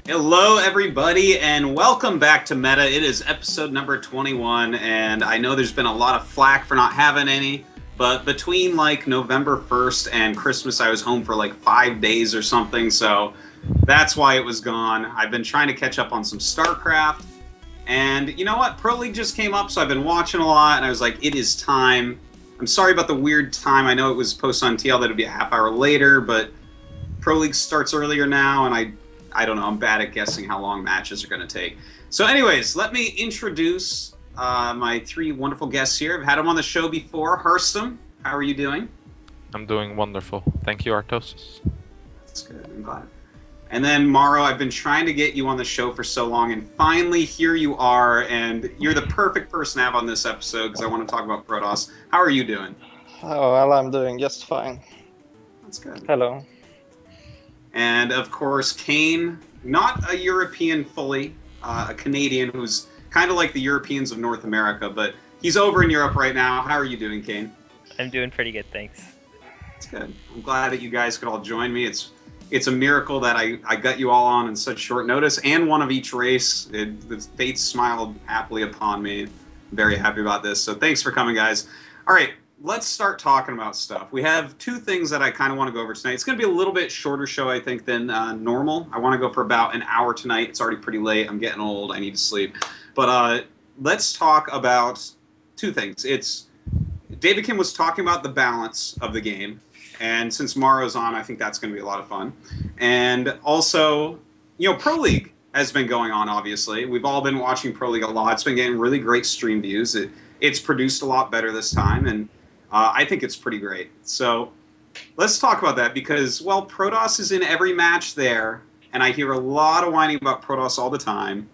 Hello, everybody, and welcome back to Meta. It is episode number 21, and I know there's been a lot of flack for not having any, but between like November 1st and Christmas, I was home for like 5 days or something, so that's why it was gone. I've been trying to catch up on some StarCraft, and you know what? Proleague just came up, so I've been watching a lot, and I was like, it is time. I'm sorry about the weird time. I know it was posted on TL that it'd be a half hour later, but Proleague starts earlier now, and I don't know. I'm bad at guessing how long matches are going to take. So anyways, let me introduce my three wonderful guests here. I've had them on the show before. Harstem, how are you doing? I'm doing wonderful. Thank you, Artosis. That's good. I'm glad. And then Morrow, I've been trying to get you on the show for so long, and finally here you are, and you're the perfect person to have on this episode because I want to talk about Protoss. How are you doing? Oh, well, I'm doing just fine. That's good. Hello. And of course, Kane, not a European fully, a Canadian who's kind of like the Europeans of North America, but he's over in Europe right now. How are you doing, Kane? I'm doing pretty good, thanks. That's good. I'm glad that you guys could all join me. It's a miracle that I got you all on in such short notice, and one of each race. The fates smiled happily upon me. I'm very happy about this. So thanks for coming, guys. All right. Let's start talking about stuff. We have two things that I kind of want to go over tonight. It's going to be a little bit shorter show, I think, than normal. I want to go for about an hour tonight. It's already pretty late. I'm getting old. I need to sleep. But let's talk about two things. David Kim was talking about the balance of the game. And since Morrow's on, I think that's going to be a lot of fun. And also, Pro League has been going on, obviously. We've all been watching Pro League a lot. It's been getting really great stream views. It's produced a lot better this time, and I think it's pretty great. So let's talk about that because, well, Protoss is in every match there, and I hear a lot of whining about Protoss all the time.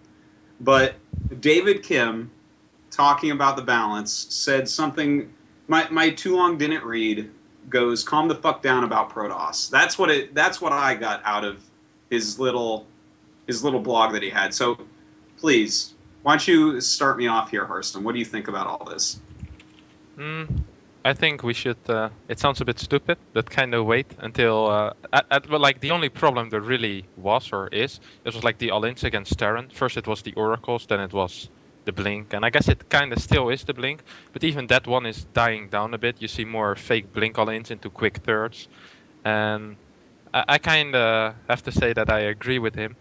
But David Kim, talking about the balance, said something my too long didn't read goes, calm the fuck down about Protoss. That's what I got out of his little blog that he had. So please, why don't you start me off here, Harstem? What do you think about all this? I think we should. It sounds a bit stupid, but kind of wait until. But like the only problem there really was or is, it was like the all-ins against Terran. First it was the Oracles, then it was the Blink, and I guess it kind of still is the Blink. But even that one is dying down a bit. You see more fake Blink all-ins into quick thirds, and I kind of have to say that I agree with him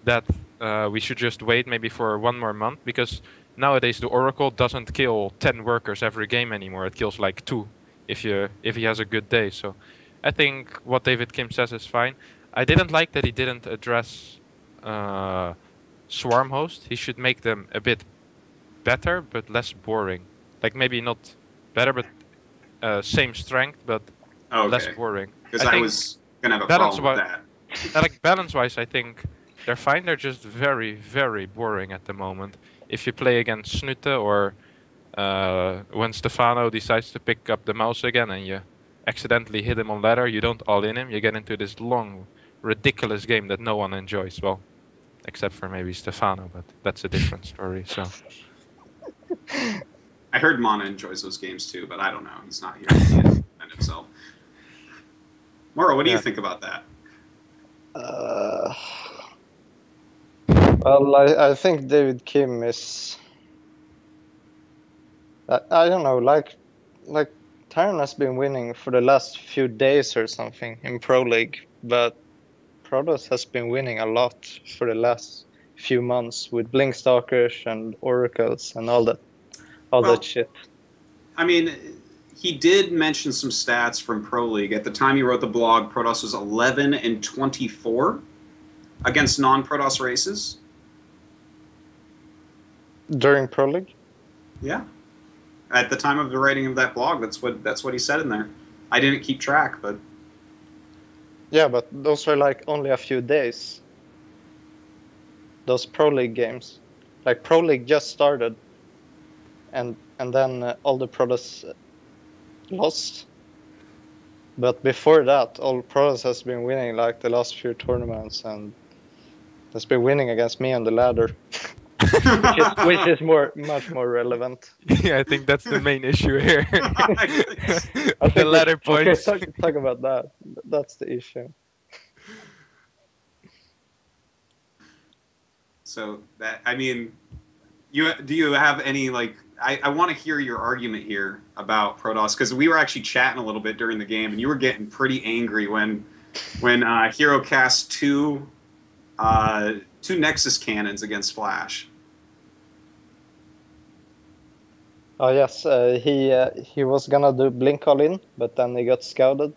that we should just wait maybe for one more month because. Nowadays, the Oracle doesn't kill 10 workers every game anymore. It kills like 2 if he has a good day. So I think what David Kim says is fine. I didn't like that he didn't address Swarm Host. He should make them a bit better, but less boring. Like maybe not better, but same strength, but less boring. Because I was going to have a problem with that. Like balance-wise, I think they're fine. They're just very, very boring at the moment. If you play against Snute or when Stefano decides to pick up the mouse again and you accidentally hit him on ladder, you don't all-in him, you get into this long, ridiculous game that no one enjoys. Well, except for maybe Stefano, but that's a different story. So, I heard Mana enjoys those games too, but I don't know. He's not here to defend himself. Morrow, what do you think about that? Well, I think David Kim is. I don't know, like Terran has been winning for the last few days or something in Pro League, but Protoss has been winning a lot for the last few months with Blinkstalkers and Oracles and all that shit. I mean, he did mention some stats from Pro League. At the time he wrote the blog, Protoss was 11-24 against non-Protoss races. During Pro League? Yeah. At the time of the writing of that blog, that's what he said in there. I didn't keep track, but... Yeah, but those are like only a few days. Those Pro League games. Like Pro League just started. And then all the Protoss lost. But before that, all Protoss has been winning like the last few tournaments and has been winning against me on the ladder. which is much more relevant. Yeah, I think that's the main issue here. The ladder points. Okay, talk about that. That's the issue. So that, I mean, do you have any, like, I want to hear your argument here about Protoss, because we were actually chatting a little bit during the game, and you were getting pretty angry when Hero cast two Nexus cannons against Flash. Oh yes, he was gonna do blink all in, but then he got scouted,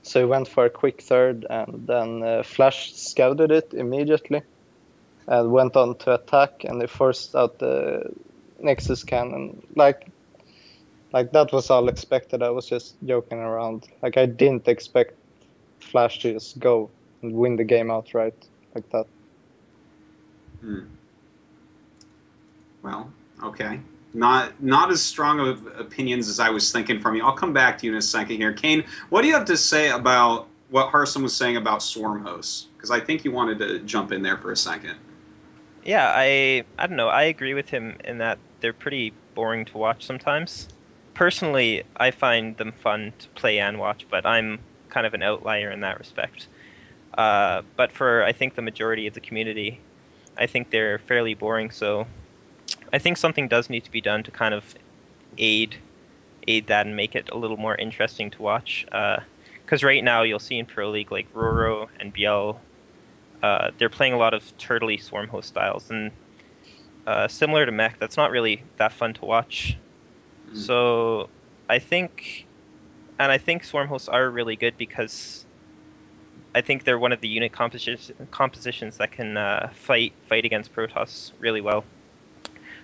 so he went for a quick third, and then Flash scouted it immediately, and went on to attack, and they forced out the Nexus cannon. Like that was all expected. I was just joking around. Like I didn't expect Flash to just go and win the game outright like that. Well, okay. Not as strong of opinions as I was thinking from you. I'll come back to you in a second here. Kane, what do you have to say about what Harstem was saying about swarm hosts? Because I think you wanted to jump in there for a second. Yeah, I don't know. I agree with him in that they're pretty boring to watch sometimes. Personally, I find them fun to play and watch, but I'm kind of an outlier in that respect. But for, I think, the majority of the community, I think they're fairly boring, so I think something does need to be done to kind of aid that and make it a little more interesting to watch. Because right now you'll see in Pro League, like Morrow and Biel, they're playing a lot of turtley swarm host styles, and similar to Mech, that's not really that fun to watch. So I think swarm hosts are really good because I think they're one of the unit compositions that can fight against Protoss really well.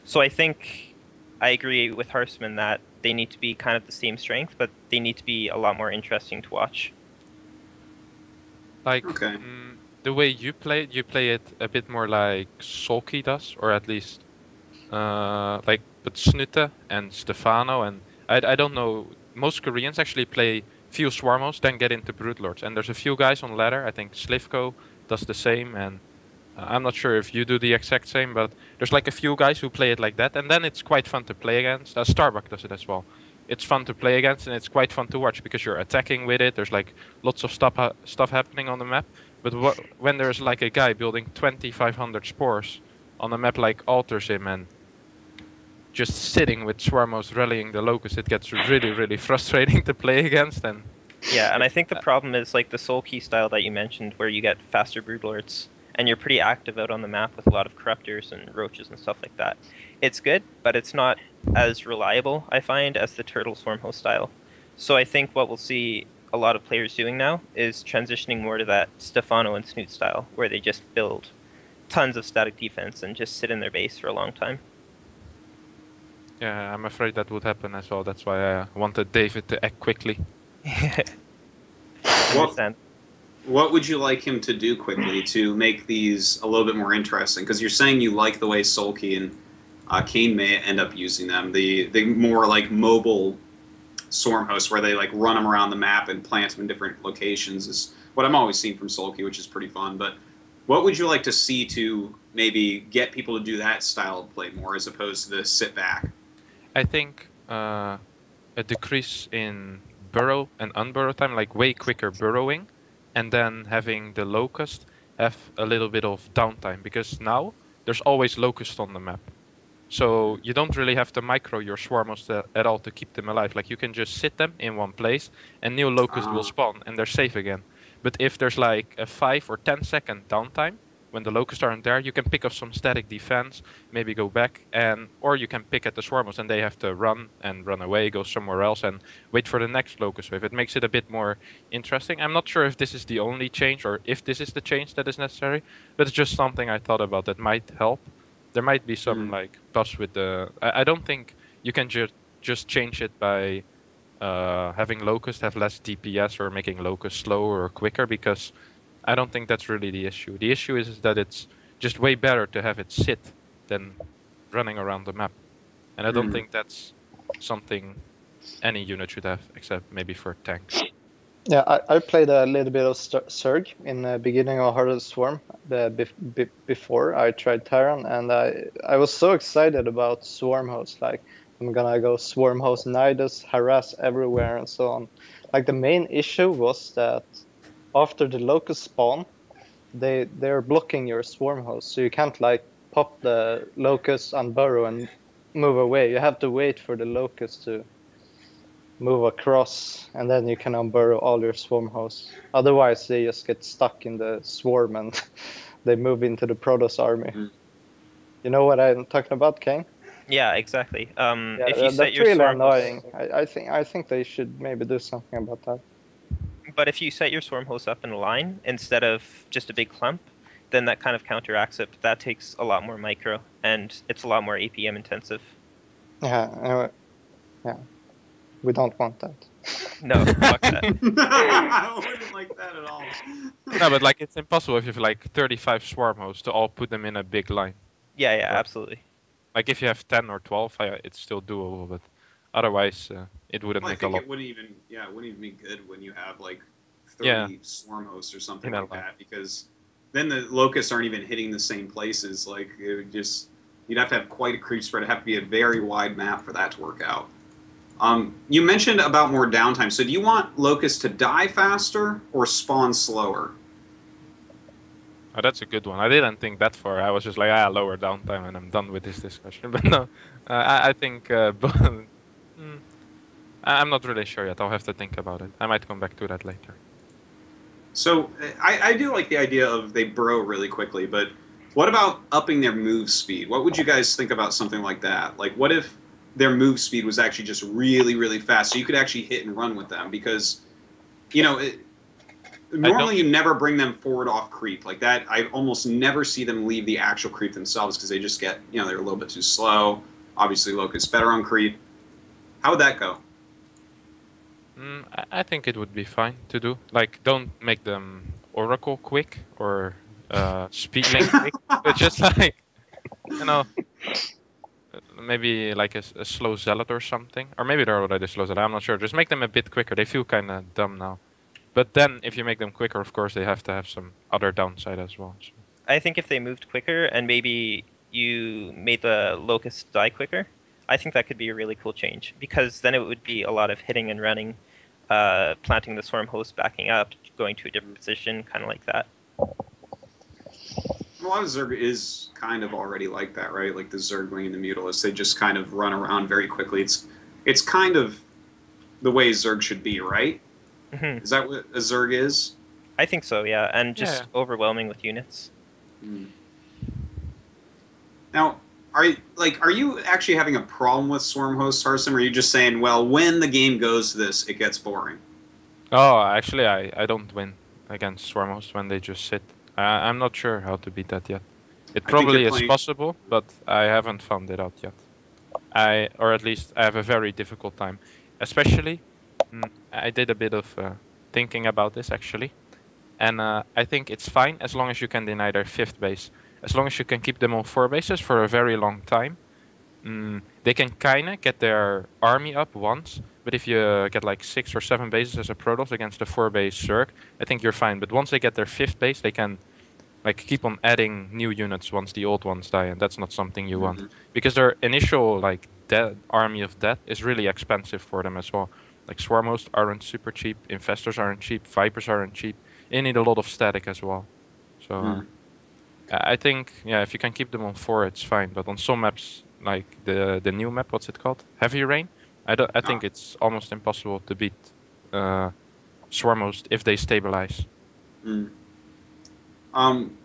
So I think I agree with Harstem that they need to be kind of the same strength, but they need to be a lot more interesting to watch. Like, Okay. the way you play it a bit more like Sulky does, or at least like but Snutte and Stefano, and I don't know, most Koreans actually play few Swarmos, then get into Broodlords, and there's a few guys on ladder. I think Slivko does the same, and I'm not sure if you do the exact same, but there's like a few guys who play it like that, and then it's quite fun to play against. Starbuck does it as well. It's fun to play against, and it's quite fun to watch because you're attacking with it. There's like lots of stuff happening on the map. But when there's like a guy building 2,500 spores on a map like Artosis and just sitting with Swarmos rallying the Locust, it gets really, really frustrating to play against. And yeah, and I think the problem is like the Soul Key style that you mentioned, where you get faster Broodlords, and you're pretty active out on the map with a lot of Corruptors and Roaches and stuff like that. It's good, but it's not as reliable, I find, as the Turtle Swarm host style. So I think what we'll see a lot of players doing now is transitioning more to that Stefano and Snoot style, where they just build tons of static defense and just sit in their base for a long time. yeah, I'm afraid that would happen as well. That's why I wanted David to act quickly. Understand. What would you like him to do quickly to make these a little bit more interesting? Because you're saying you like the way Sulky and Kane may end up using them. The more like mobile swarm hosts where they like run them around the map and plant them in different locations is what I'm always seeing from Sulky, which is pretty fun. But what would you like to see to maybe get people to do that style of play more as opposed to the sit back? I think a decrease in burrow and unburrow time, like way quicker burrowing, and then having the Locust have a little bit of downtime, because now there's always Locust on the map. So you don't really have to micro your Swarmos at all to keep them alive. Like you can just sit them in one place and new Locust will spawn and they're safe again. But if there's like a 5 or 10 second downtime, when the Locusts aren't there, you can pick up some static defense, maybe go back, or you can pick at the Swarmos and they have to run away, go somewhere else and wait for the next Locust wave. It makes it a bit more interesting. I'm not sure if this is the only change or if this is the change that is necessary, but it's just something I thought about that might help. There might be some like buffs with the... I don't think you can just change it by having Locust have less DPS or making Locust slower or quicker, because I don't think that's really the issue. The issue is that it's just way better to have it sit than running around the map. And I don't think that's something any unit should have, except maybe for tanks. Yeah, I played a little bit of Surg in the beginning of Heart of the Swarm before I tried Terran, and I was so excited about Swarm hosts. Like, I'm gonna go Swarm host Nidus, harass everywhere, and so on. Like, the main issue was that after the Locust spawn, they're blocking your Swarm host, so you can't like pop the locust on burrow and move away. You have to wait for the locust to move across, and then you can unburrow all your swarm hosts. Otherwise, they just get stuck in the swarm and they move into the Protoss army. Mm. You know what I'm talking about, Kane? Yeah, exactly. Yeah, If you set that's your really swarm annoying. hosts, I think they should maybe do something about that. but if you set your swarm hosts up in a line instead of just a big clump, then that kind of counteracts it. But that takes a lot more micro, and it's a lot more APM intensive. Yeah, anyway, yeah, we don't want that. No, fuck that. I wouldn't like that at all. No, but like it's impossible if you have like 35 swarm hosts to all put them in a big line. Yeah, Right. absolutely. Like if you have 10 or 12, it's still doable, but otherwise it wouldn't Well, I make a think lot. it wouldn't even be good when you have like 30 Yeah. swarm hosts or something In a like line. that, because then the locusts aren't even hitting the same places. Like it would just, you'd have to have quite a creep spread. It'd have to be a very wide map for that to work out. You mentioned about more downtime. So do you want locusts to die faster or spawn slower? Oh, that's a good one. I didn't think that far. I was just like, lower downtime, and I'm done with this discussion. But no, I think I'm not really sure yet. I'll have to think about it. I might come back to that later. So I do like the idea of they burrow really quickly, but what about upping their move speed? What would you guys think about something like that? Like, what if their move speed was actually just really, really fast, so you could actually hit and run with them? Because, normally you never bring them forward off creep like that. I almost never see them leave the actual creep themselves because they just get, they're a little bit too slow. Obviously, Locust's better on creep. How would that go? I think it would be fine to do. Like, don't make them Oracle quick or Speed Link quick. But just like, maybe like a slow Zealot or something. Or maybe they're already slow Zealot, I'm not sure. Just make them a bit quicker. They feel kind of dumb now. But then, if you make them quicker, of course, they have to have some other downside as well. So. I think if they moved quicker and maybe you made the locust die quicker, I think that could be a really cool change, because then it would be a lot of hitting and running, planting the swarm host, backing up, going to a different position, kind of like that. A lot of Zerg is kind of already like that, right? Like the Zergling and the Mutalisk, they just kind of run around very quickly. It's kind of the way Zerg should be, right? Mm-hmm. Is that what a Zerg is? I think so, yeah, and just overwhelming with units. Mm. Now, are you actually having a problem with swarm hosts, Harstem, or are you just saying, well, when the game goes to this, it gets boring? Oh, actually, I don't win against swarm hosts when they just sit. I'm not sure how to beat that yet. It probably is possible, but I haven't found it out yet. Or at least I have a very difficult time. Especially, I did a bit of thinking about this actually. And I think it's fine as long as you can deny their 5th base. As long as you can keep them on 4 bases for a very long time. They can kinda get their army up once, but if you get like 6 or 7 bases as a Protoss against a 4-base Zerg, I think you're fine. But once they get their 5th base, they can like keep on adding new units once the old ones die, and that's not something you want. Because their initial like army of death is really expensive for them as well. Like swarm hosts aren't super cheap, infestors aren't cheap, vipers aren't cheap. You need a lot of static as well. So I think if you can keep them on 4, it's fine. But on some maps, like the new map, what's it called? Heavy Rain. I think it's almost impossible to beat swarm hosts if they stabilize.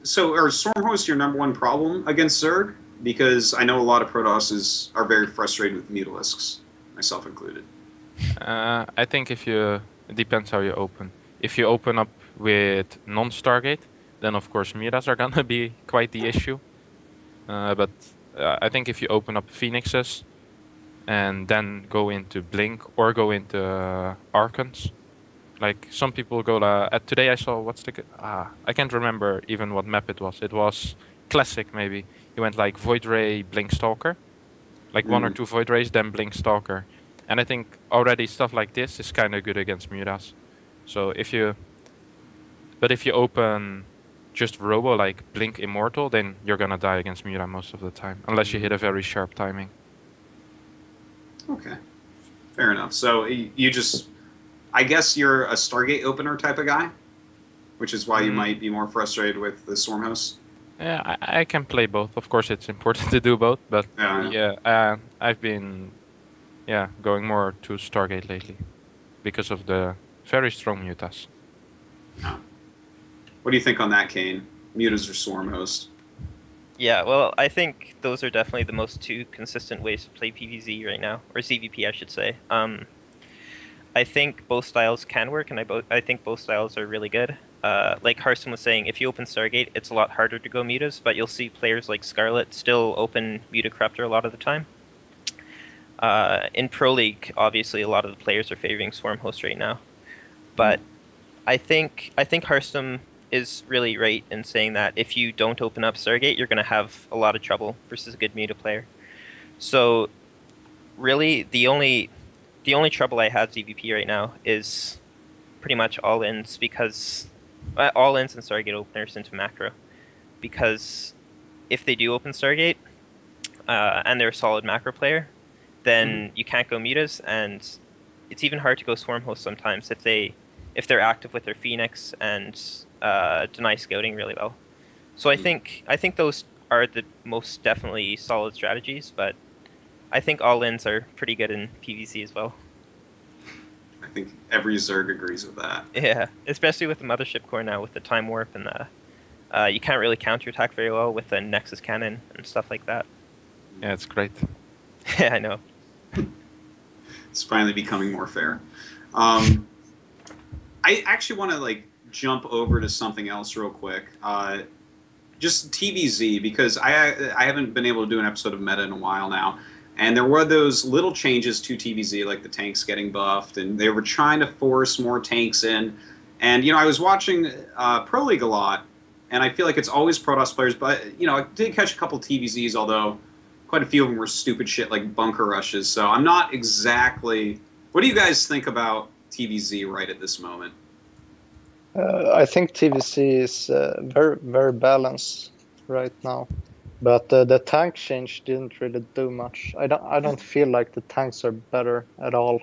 So are swarm hosts your #1 problem against Zerg? Because I know a lot of Protosses are very frustrated with Mutalisks, myself included. I think it depends how you open. If you open up with non-Stargate, then of course Miras are gonna be quite the issue. But I think if you open up Phoenixes and then go into Blink or go into Archons, like some people go today I saw I can't remember even what map it was. It was Classic maybe. He went like Void Ray, Blink Stalker, like 1 or 2 Void Rays, then Blink Stalker. And I think already stuff like this is kind of good against Miras. So if you open just Robo like Blink Immortal, then you're gonna die against Mura most of the time, unless you hit a very sharp timing. Okay, fair enough. So I guess you're a Stargate opener type of guy, which is why you might be more frustrated with the Swarm hosts. Yeah, I can play both. Of course, it's important to do both, but I've been going more to Stargate lately because of the very strong mutas. Yeah. What do you think on that, Kane? Mutas or Swarm host? Yeah, well, I think those are definitely the most two consistent ways to play PvZ right now, or ZVP, I should say. I think both styles can work, and I think both styles are really good. Like Harstem was saying, if you open Stargate, it's a lot harder to go mutas, but you'll see players like Scarlet still open Muta Corruptor a lot of the time. In Pro League, obviously, a lot of the players are favoring Swarm Host right now, but I think Harstem is really right in saying that if you don't open up Stargate, you're going to have a lot of trouble versus a good Muta player. So, really, the only trouble I have ZVP right now is pretty much all-ins, because all-ins and Stargate openers into macro, because if they do open Stargate and they're a solid macro player, then you can't go mutas, and it's even hard to go Swarm Host sometimes if they're active with their Phoenix and deny scouting really well. So I think those are the most definitely solid strategies, but I think all-ins are pretty good in PvC as well. I think every Zerg agrees with that. Yeah, especially with the Mothership Core now, with the Time Warp and the you can't really counterattack very well with the Nexus Cannon and stuff like that. Yeah, it's great. Yeah, I know. It's finally becoming more fair. I actually want to jump over to something else real quick. Just TVZ, because I haven't been able to do an episode of Meta in a while now. And there were those little changes to TVZ, like the tanks getting buffed, and they were trying to force more tanks in. And, I was watching Pro League a lot, and I feel like it's always Protoss players, but, I did catch a couple TVZs, although quite a few of them were stupid shit like bunker rushes. So I'm not exactly... What do you guys think about TVZ right at this moment? I think TVC is very, very balanced right now. But the tank change didn't really do much. I don't feel like the tanks are better at all.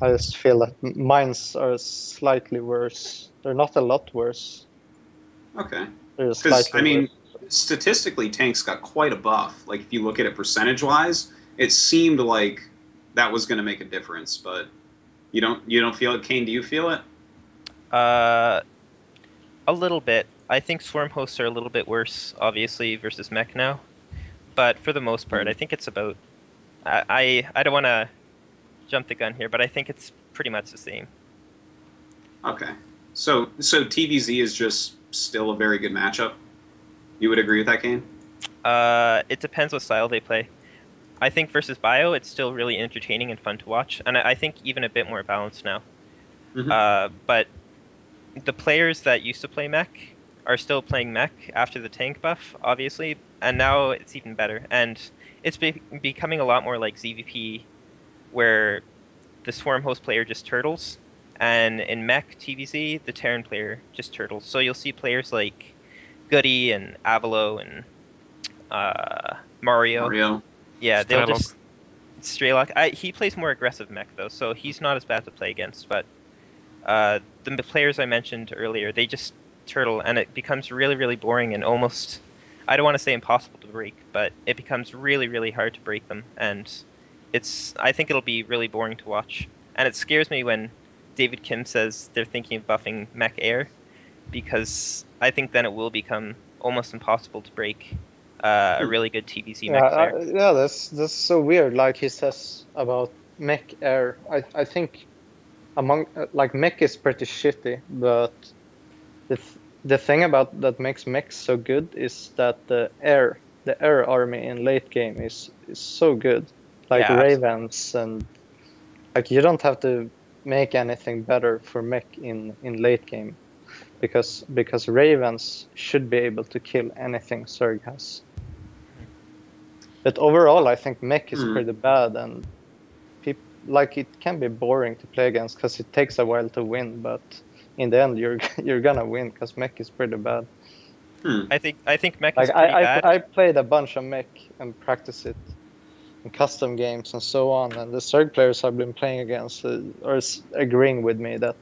I just feel that mines are slightly worse. They're not a lot worse. Okay. They're slightly worse. Statistically, tanks got quite a buff. Like, if you look at it percentage-wise, it seemed like that was going to make a difference. But you don't feel it, Kane? Do you feel it? A little bit. I think Swarm Hosts are a little bit worse, obviously, versus Mech now. But for the most part, I think it's about... I don't want to jump the gun here, but I think it's pretty much the same. Okay. So TVZ is just still a very good matchup? You would agree with that, Kane? It depends what style they play. I think versus Bio, it's still really entertaining and fun to watch, and I think even a bit more balanced now. But the players that used to play Mech are still playing Mech after the tank buff, obviously, and now it's even better. And it's becoming a lot more like ZVP, where the Swarm Host player just turtles, and in Mech TVZ, the Terran player just turtles. So you'll see players like Goody and Avalo and Morrow. Yeah, they'll just... Straylock. He plays more aggressive Mech, though, so he's not as bad to play against, but the players I mentioned earlier, they just turtle, and it becomes really, really boring and almost, I don't want to say impossible to break, but it becomes really, really hard to break them, and I think it'll be really boring to watch. And it scares me when David Kim says they're thinking of buffing Mech Air, because I think then it will become almost impossible to break a really good TVZ Mech player. Yeah, that's so weird. Like he says about Mech Air, I think among Mech is pretty shitty, but the thing about that makes Mech so good is that the air army in late game is so good. Like Ravens, and like you don't have to make anything better for Mech in late game, because Ravens should be able to kill anything Zerg has. But overall, I think Mech is pretty bad, and it can be boring to play against because it takes a while to win. But in the end, you're gonna win because Mech is pretty bad. I think Mech is pretty bad. I played a bunch of Mech and practiced it in custom games and so on, and the Zerg players I've been playing against are agreeing with me that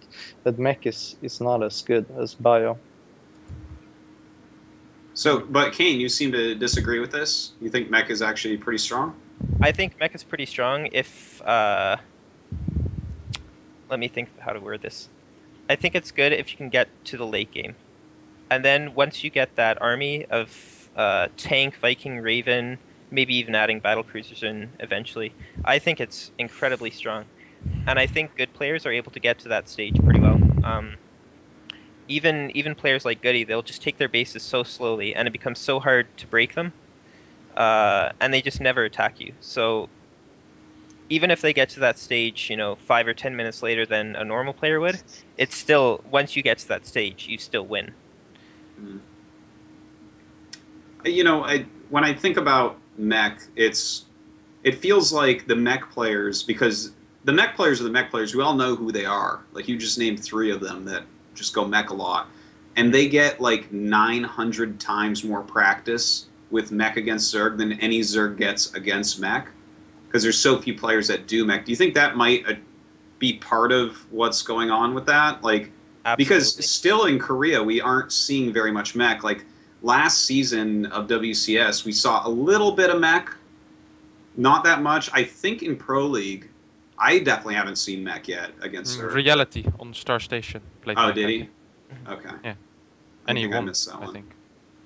Mech is not as good as Bio. So, but Kane, you seem to disagree with this. You think mech is actually pretty strong? I think mech is pretty strong if, let me think how to word this. I think it's good if you can get to the late game. And then once you get that army of tank, Viking, Raven, maybe even adding battle cruisers in eventually, I think it's incredibly strong. And I think good players are able to get to that stage pretty well. Even players like Goody, they'll just take their bases so slowly, and it becomes so hard to break them, and they just never attack you. So even if they get to that stage, 5 or 10 minutes later than a normal player would, it's still, once you get to that stage, you still win. When I think about mech, it feels like the mech players, because the mech players are the mech players. We all know who they are. Like, you just named 3 of them that just go mech a lot, and they get like 900 times more practice with mech against Zerg than any Zerg gets against mech, because there's so few players that do mech. Do you think that might be part of what's going on with that? Like, Absolutely. because still in Korea we aren't seeing very much mech. Like last season of WCS, we saw a little bit of mech, not that much. I think in Pro League, I definitely haven't seen mech yet against Zerg. Reality on Star Station. Played Oh, mech, did I he? think. Okay. Yeah. I And he think I won, missed that I one. think.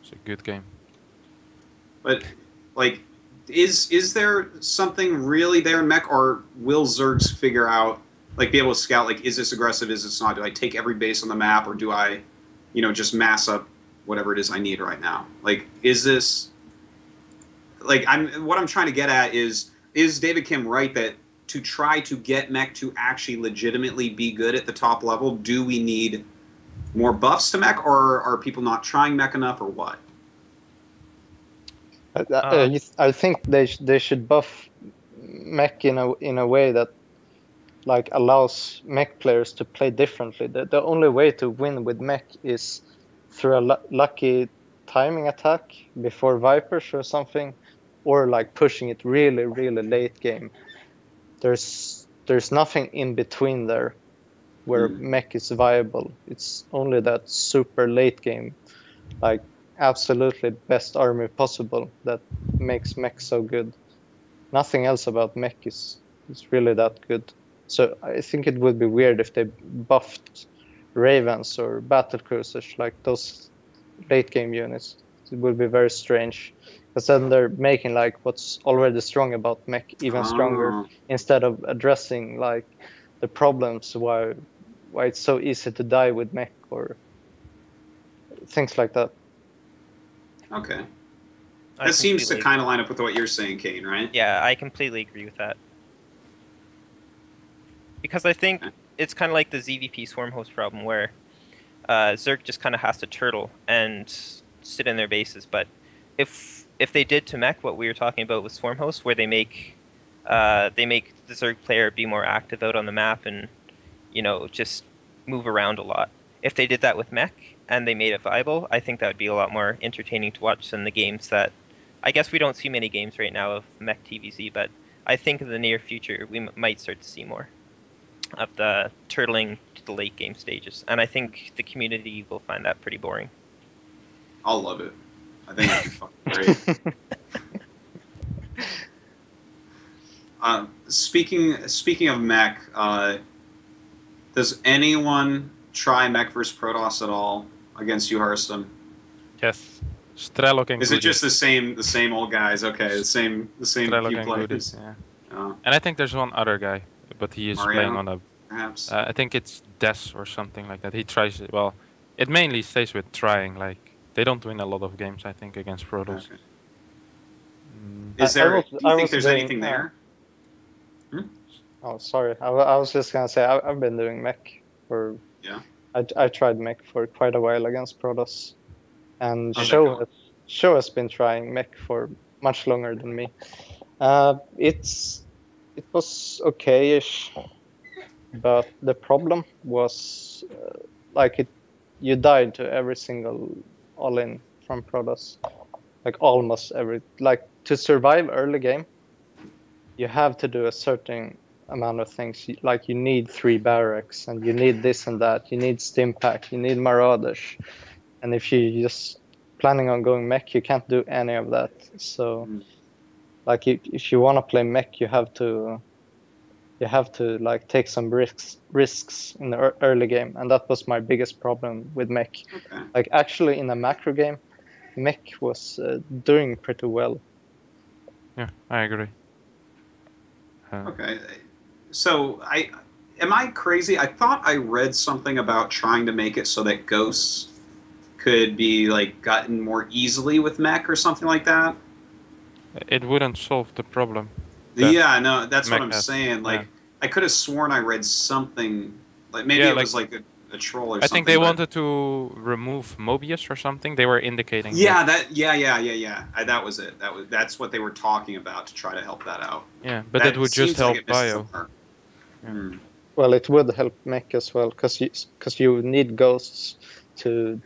It's a good game. But, like, is there something really there in mech, or will Zergs figure out, like, be able to scout, like, is this aggressive, is this not? Do I take every base on the map, or do I, just mass up whatever it is I need right now? Like, is this, like, what I'm trying to get at is David Kim right that to try to get mech to actually legitimately be good at the top level, do we need more buffs to mech, or are people not trying mech enough, or what? I think they should buff mech in a way that like allows mech players to play differently. The only way to win with mech is through a lucky timing attack before Vipers or something, or like pushing it really really late game. There's nothing in between there where mech is viable. It's only that super late game, like absolutely best army possible, that makes mech so good. Nothing else about mech is really that good. So I think it would be weird if they buffed Ravens or battle cruisers, like those late game units. It would be very strange, because then they're making like what's already strong about mech even stronger, instead of addressing like the problems why it's so easy to die with mech or things like that. Okay. That seems to kind of line up with what you're saying, Kane, right? Yeah, I completely agree with that. Because I think it's kind of like the ZVP Swarm Host problem, where Zerg just kind of has to turtle and sit in their bases. But if they did to mech what we were talking about with Swarm Host, where they make the Zerg player be more active out on the map and just move around a lot. If they did that with mech and they made it viable, I think that would be a lot more entertaining to watch than the games that, I guess we don't see many games right now of mech TVZ, but I think in the near future we might start to see more of the turtling to the late game stages, and I think the community will find that pretty boring. I'll love it. I think that'd be fucking great. Speaking of mech, does anyone try mech versus Protoss at all against you, Harstem? Yes. Strelok and Is it just the same old guys? Okay, the same Strelok few and players. Goodies, yeah. Oh. And I think there's one other guy, but he is Morrow, playing on a. Perhaps. I think it's Des or something like that. He tries it. Well, it mainly stays with trying. Like they don't win a lot of games, I think, against Protoss. Okay. Is there? Do you think there's doing, anything there? Oh, sorry. I was just gonna say I've been doing mech for. Yeah. I tried mech for quite a while against Protoss, and How's that Show going? Show has been trying mech for much longer than me. It was okay-ish, but the problem was you died to every single all-in from Protoss, like almost every. Like to survive early game, you have to do a certain amount of things. Like you need 3 barracks, and you need this and that. You need stim pack. You need marauders, and if you just planning on going mech, you can't do any of that. So, Mm. like, if you want to play mech, you have to like take some risks in the early game, and that was my biggest problem with mech. Okay. Like, actually, in a macro game, mech was doing pretty well. Yeah, I agree. Okay. So am I crazy? I thought I read something about trying to make it so that ghosts could be like gotten more easily with mech or something like that. It wouldn't solve the problem. that Yeah, no, that's what mech I'm has. saying. Like, Yeah. I could have sworn I read something. Like maybe Yeah, it like- was like a troll or I something. think they but- wanted to remove Mobius or something. They were indicating. Yeah, that. that was it. That's what they were talking about to try to help that out. Yeah, but That it would just seems like help it misses the Bio. mark. Yeah. Hmm. Well, it would help mech as well, because you need ghosts to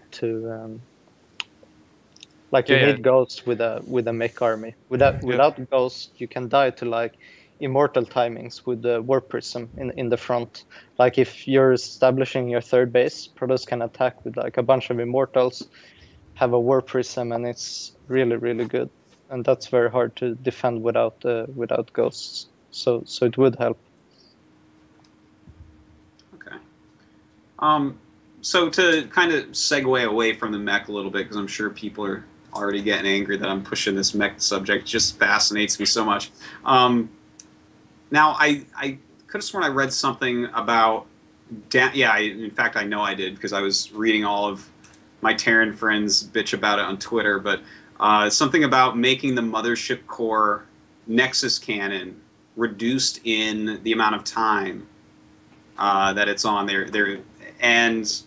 like you Yeah, need ghosts with a mech army. Without ghosts, you can die to like immortal timings with the warp prism in the front. Like if you're establishing your third base, Protoss can attack with like a bunch of immortals, have a warp prism, and it's really really good. And that's very hard to defend without ghosts. So it would help. Okay. So to kind of segue away from the mech a little bit, because I'm sure people are already getting angry that I'm pushing this mech subject. It just fascinates me so much. Now, I could have sworn I read something about... in fact, I know I did, because I was reading all of my Terran friends bitch about it on Twitter, but something about making the Mothership Core Nexus cannon reduced in the amount of time that it's on there. And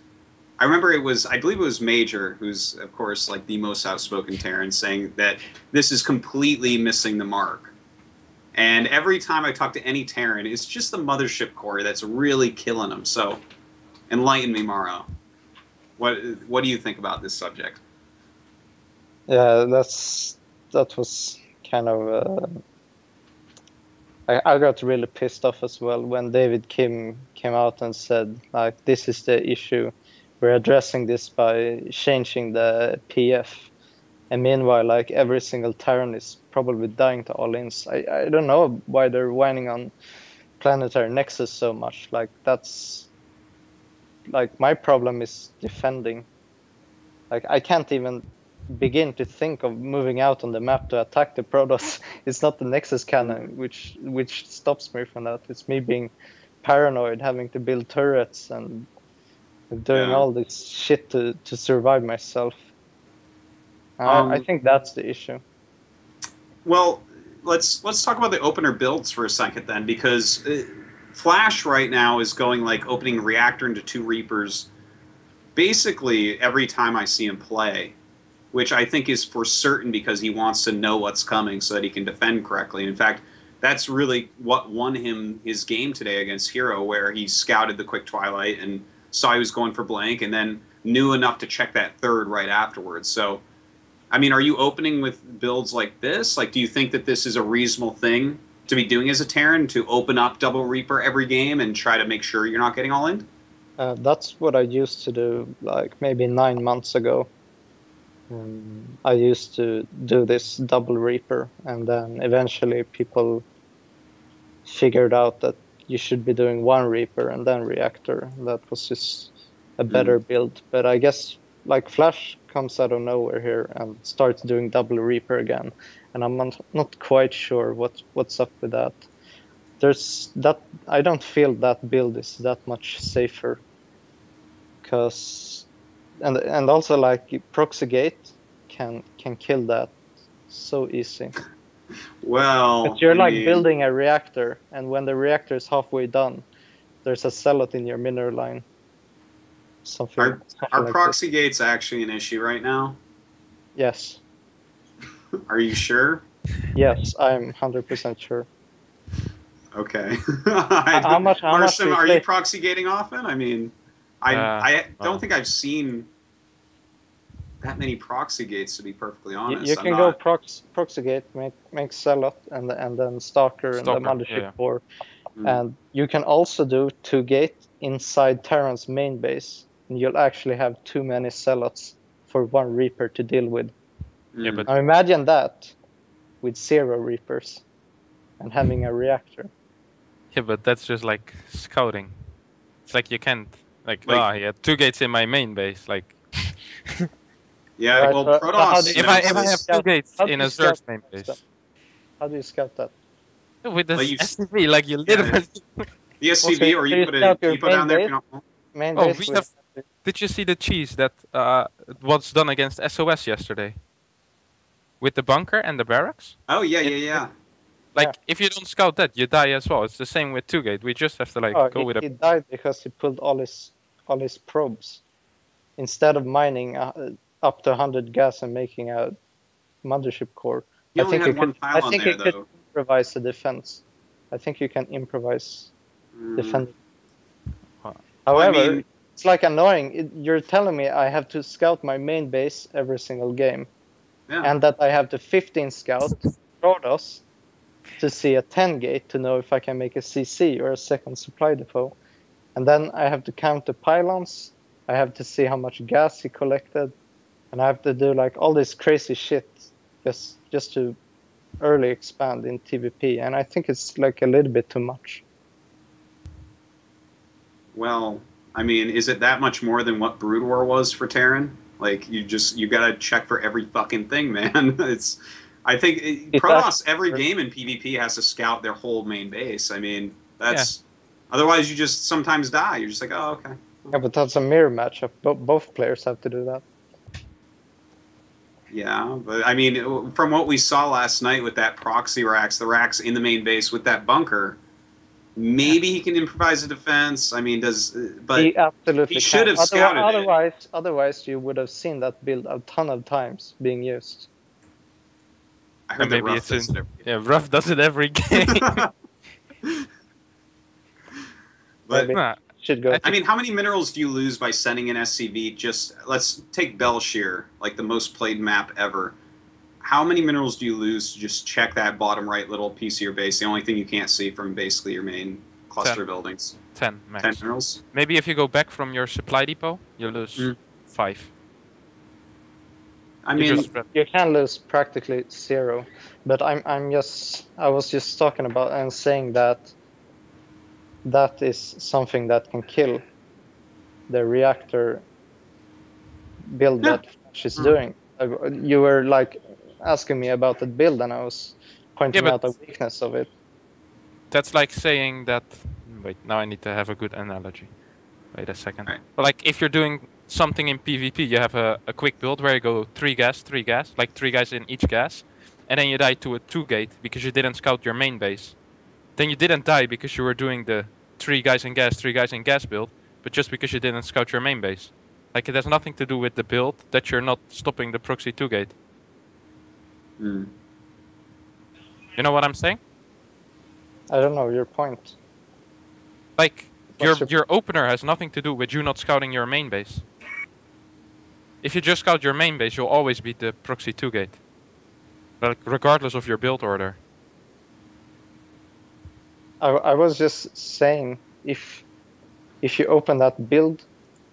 I remember I believe it was Major, who's, of course, like the most outspoken Terran, saying that this is completely missing the mark. And every time I talk to any Terran, it's just the Mothership Core that's really killing them. So, enlighten me, Morrow. What do you think about this subject? Yeah, that was kind of. I got really pissed off as well when David Kim came out and said, like, this is the issue. We're addressing this by changing the PF. And meanwhile, like, every single Terran is probably dying to all-ins. I don't know why they're whining on Planetary Nexus so much. Like, that's... Like, my problem is defending. Like, I can't even begin to think of moving out on the map to attack the Protoss. It's not the Nexus cannon which stops me from that. It's me being paranoid, having to build turrets and doing all this shit to survive myself. I think that's the issue. Well, let's talk about the opener builds for a second then, because Flash right now is going like opening Reactor into 2 Reapers basically every time I see him play, which I think is for certain because he wants to know what's coming so that he can defend correctly. And in fact, that's really what won him his game today against Hero, where he scouted the Quick Twilight and saw he was going for blank and then knew enough to check that third right afterwards. So, I mean, are you opening with builds like this? Like, do you think that this is a reasonable thing to be doing as a Terran, to open up Double Reaper every game and try to make sure you're not getting all in? That's what I used to do, like maybe 9 months ago. I used to do this Double Reaper, and then eventually people figured out that you should be doing 1 Reaper and then Reactor. That was just a better build. But I guess like Flash comes out of nowhere here and starts doing Double Reaper again, and I'm not quite sure what's up with that. There's that I don't feel that build is that much safer, because and also like Proxygate can kill that so easy. Well, But you're I like mean, building a reactor, and when the reactor is halfway done, there's a zealot in your mineral line. Something are like proxy gates actually an issue right now? this. Yes. Are you sure? Yes, I'm 100% sure. Okay. How much Harstem, do you are play? you proxy gating often? I mean, I don't think I've seen that many proxy gates, to be perfectly honest. You can go Proxygate, make Zealot, and then Stalker and the Mothership Core. And you can also do 2 gate inside Terran's main base, and you'll actually have too many Zealots. for one Reaper to deal with. Yeah, but Now imagine that with 0 Reapers and having a reactor. yeah, but that's just like scouting. It's like you can't like, Like- I had 2 gates in my main base. Like Yeah, Right, well, but how Protoss, do you if know, I have this- 2 gates how do in you a scout Zerg's main that? base How do you scout that? with this Like you- SCV, like you literally. the SCV, or you you put a scout your depot down main there if base? you don't. Main Oh, base we with have. Did you see the cheese that was done against SOS yesterday? With the bunker and the barracks? Oh yeah, yeah. Like, Yeah. if you don't scout that, you die as well. It's the same with 2 gate. We just have to like go with he died because he pulled all his probes. Instead of mining up to 100 gas and making a mothership core, He only had one I pile on think there you could though. improvise the defense. I think you can improvise defending. Well, However, I mean- it's like annoying. You're telling me I have to scout my main base every single game, Yeah. and that I have to 15 scout Protoss to see a 10 gate to know if I can make a CC or a second supply depot. And then I have to count the pylons. I have to see how much gas he collected. And I have to do like all this crazy shit just to early expand in TVP. And I think it's like a little bit too much. Well, I mean, is it that much more than what Brood War was for Terran? Like, you gotta check for every fucking thing, man. I think Protoss every game in PvP has to scout their whole main base. I mean, that's otherwise you just sometimes die. You're just like, oh, okay. Yeah, but that's a mirror matchup. Both players have to do that. Yeah, but I mean, from what we saw last night with that proxy racks, the racks in the main base with that bunker, maybe he can improvise a defense. I mean, but he absolutely he should can. have scouted it. Otherwise, you would have seen that build a ton of times being used. I heard that maybe Ruff it's does in, it every Ruff does it every game. But Maybe. Nah, Should go. I mean, how many minerals do you lose by sending an SCV? Just let's take Belshir, like the most played map ever. How many minerals do you lose to just check that bottom right little piece of your base? The only thing you can't see from basically your main cluster 10. buildings. 10 max. 10 minerals. Maybe if you go back from your supply depot, you lose 5. I You mean, just spread- You can lose practically 0, but I was just talking about and saying that is something that can kill the reactor build that Flash is doing. You were like asking me about that build, and I was pointing Yeah, out but- the weakness of it. That's like saying that. Wait, now I need to have a good analogy. Wait a second. Right. But like, if you're doing something in PvP, you have a quick build where you go 3 gas, like 3 guys in each gas, and then you die to a 2 gate because you didn't scout your main base. Then you didn't die because you were doing the 3 guys in gas build, but just because you didn't scout your main base. Like, it has nothing to do with the build that you're not stopping the proxy 2 gate. mm. You know what I'm saying? I don't know your point. Like, What's your opener has nothing to do with you not scouting your main base. If you just scout your main base, you'll always beat the proxy 2 gate. Like, regardless of your build order. I was just saying if you open that build,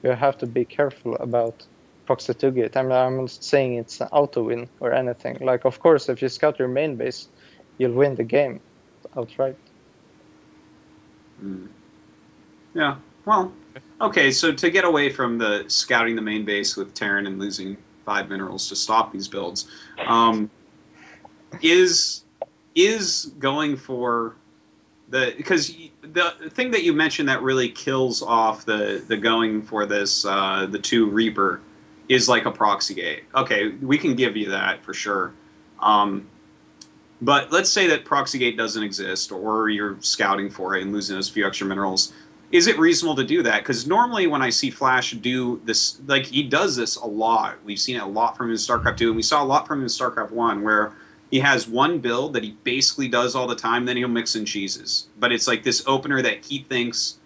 you have to be careful about proxy 2 gate. I'm not saying it's an auto win or anything. Like, of course, if you scout your main base, you'll win the game outright. Mm. Yeah. Well, okay. So to get away from the scouting the main base with Terran and losing 5 minerals to stop these builds, is going for because the thing that you mentioned that really kills off the going for this the 2 Reaper is like a proxy gate. Okay, we can give you that for sure. But let's say that proxy gate doesn't exist, or you're scouting for it and losing those few extra minerals. Is it reasonable to do that? Because normally when I see Flash do this, like he does this a lot. We've seen it a lot from him in StarCraft 2, and we saw a lot from him in StarCraft 1, where he has one build that he basically does all the time, then he'll mix in cheeses. But it's like this opener that he thinks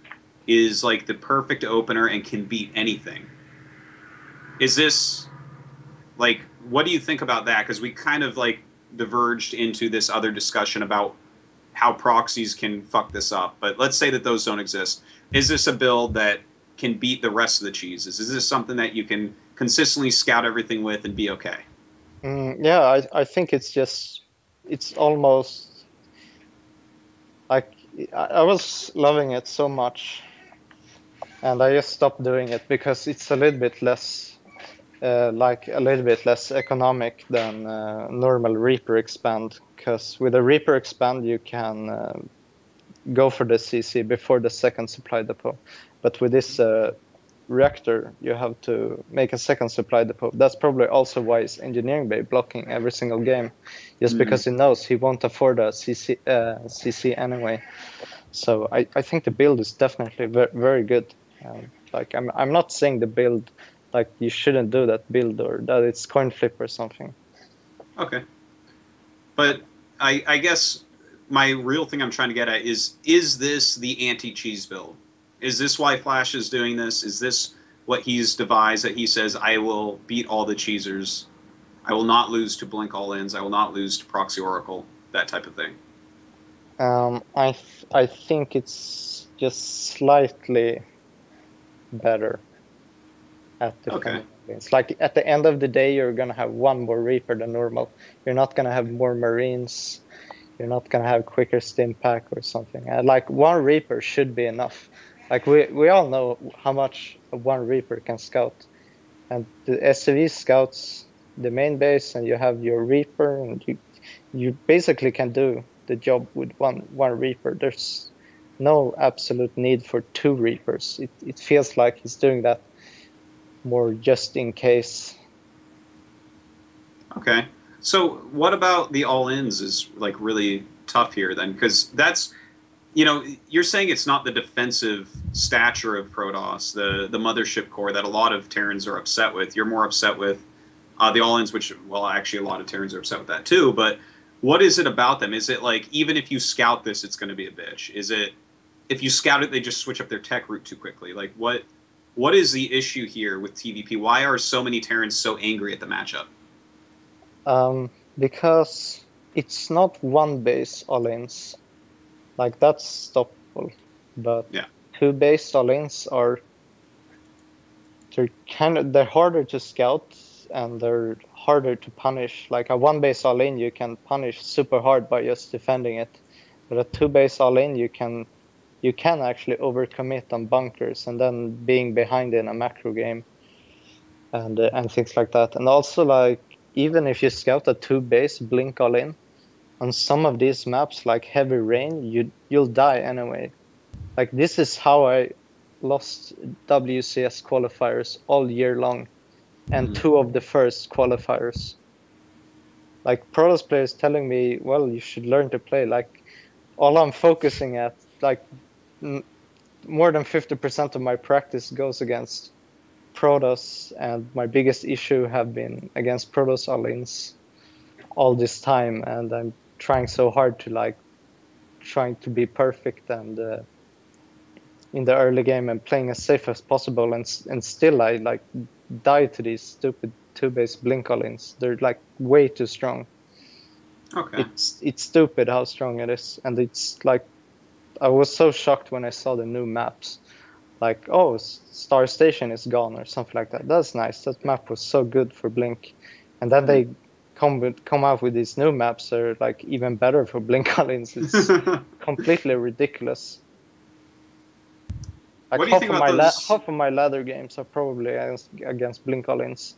is like the perfect opener and can beat anything. Is this, like, what do you think about that? Because we kind of like diverged into this other discussion about how proxies can fuck this up. But let's say that those don't exist. Is this a build that can beat the rest of the cheeses? Is this something that you can consistently scout everything with and be okay? Yeah, I think it's almost like I was loving it so much, and I just stopped doing it because it's a little bit less economic than normal Reaper expand. Because with a Reaper expand, you can go for the CC before the second supply depot, but with this reactor, you have to make a second supply depot. That's probably also why it's Engineering Bay blocking every single game, just because he knows he won't afford a CC anyway. So I think the build is definitely very good. Like I'm not saying the build like you shouldn't do that build or that it's coin flip or something. Okay. But I guess my real thing I'm trying to get at is this the anti-cheese build? Is this why Flash is doing this? Is this what he's devised, that he says, I will beat all the cheesers. I will not lose to Blink All-Ins. I will not lose to Proxy Oracle, that type of thing. I think it's just slightly better at defending. It's like at the end of the day, you're gonna have one more Reaper than normal. You're not gonna have more Marines. You're not gonna have quicker stim pack or something. Like one Reaper should be enough. Like we all know how much one Reaper can scout, and the SCV scouts the main base, and you have your Reaper, and you basically can do the job with one Reaper. There's no absolute need for two Reapers. It feels like he's doing that more just in case. Okay. So what about the all-ins is like really tough here then? Because that's, you know, you're saying it's not the defensive stature of Protoss, the mothership core that a lot of Terrans are upset with. You're more upset with the all-ins, which, well, actually a lot of Terrans are upset with that too. But what is it about them? Is it like, even if you scout this, it's going to be a bitch? Is it, if you scout it, they just switch up their tech route too quickly? Like, what is the issue here with TVP? Why are so many Terrans so angry at the matchup? Because it's not one base all-ins. Like, that's stoppable. But yeah, two base all-ins are they're harder to scout and they're harder to punish. Like a one base all-in you can punish super hard by just defending it. But a two base all-in you can actually overcommit on bunkers and then being behind in a macro game and things like that. And also, like, even if you scout a two base blink all-in on some of these maps like heavy rain, you'll die anyway. Like, this is how I lost WCS qualifiers all year long, and two of the first qualifiers. Like, Protoss players telling me, well, you should learn to play. Like, all I'm focusing at, like, more than 50% of my practice goes against Protoss, and my biggest issue have been against Protoss all-ins all this time, and I'm trying so hard to, like, trying to be perfect and in the early game and playing as safe as possible, and still I like die to these stupid two base blink all-ins. They're like way too strong. Okay. It's stupid how strong it is, and it's like I was so shocked when I saw the new maps. Like, oh, Star Station is gone or something like that. That's nice. That map was so good for Blink, and then they come out with these new maps that are like even better for Blink all-ins. It's completely ridiculous. Like, what do you think about those? Half of my ladder games are probably against Blink all-ins.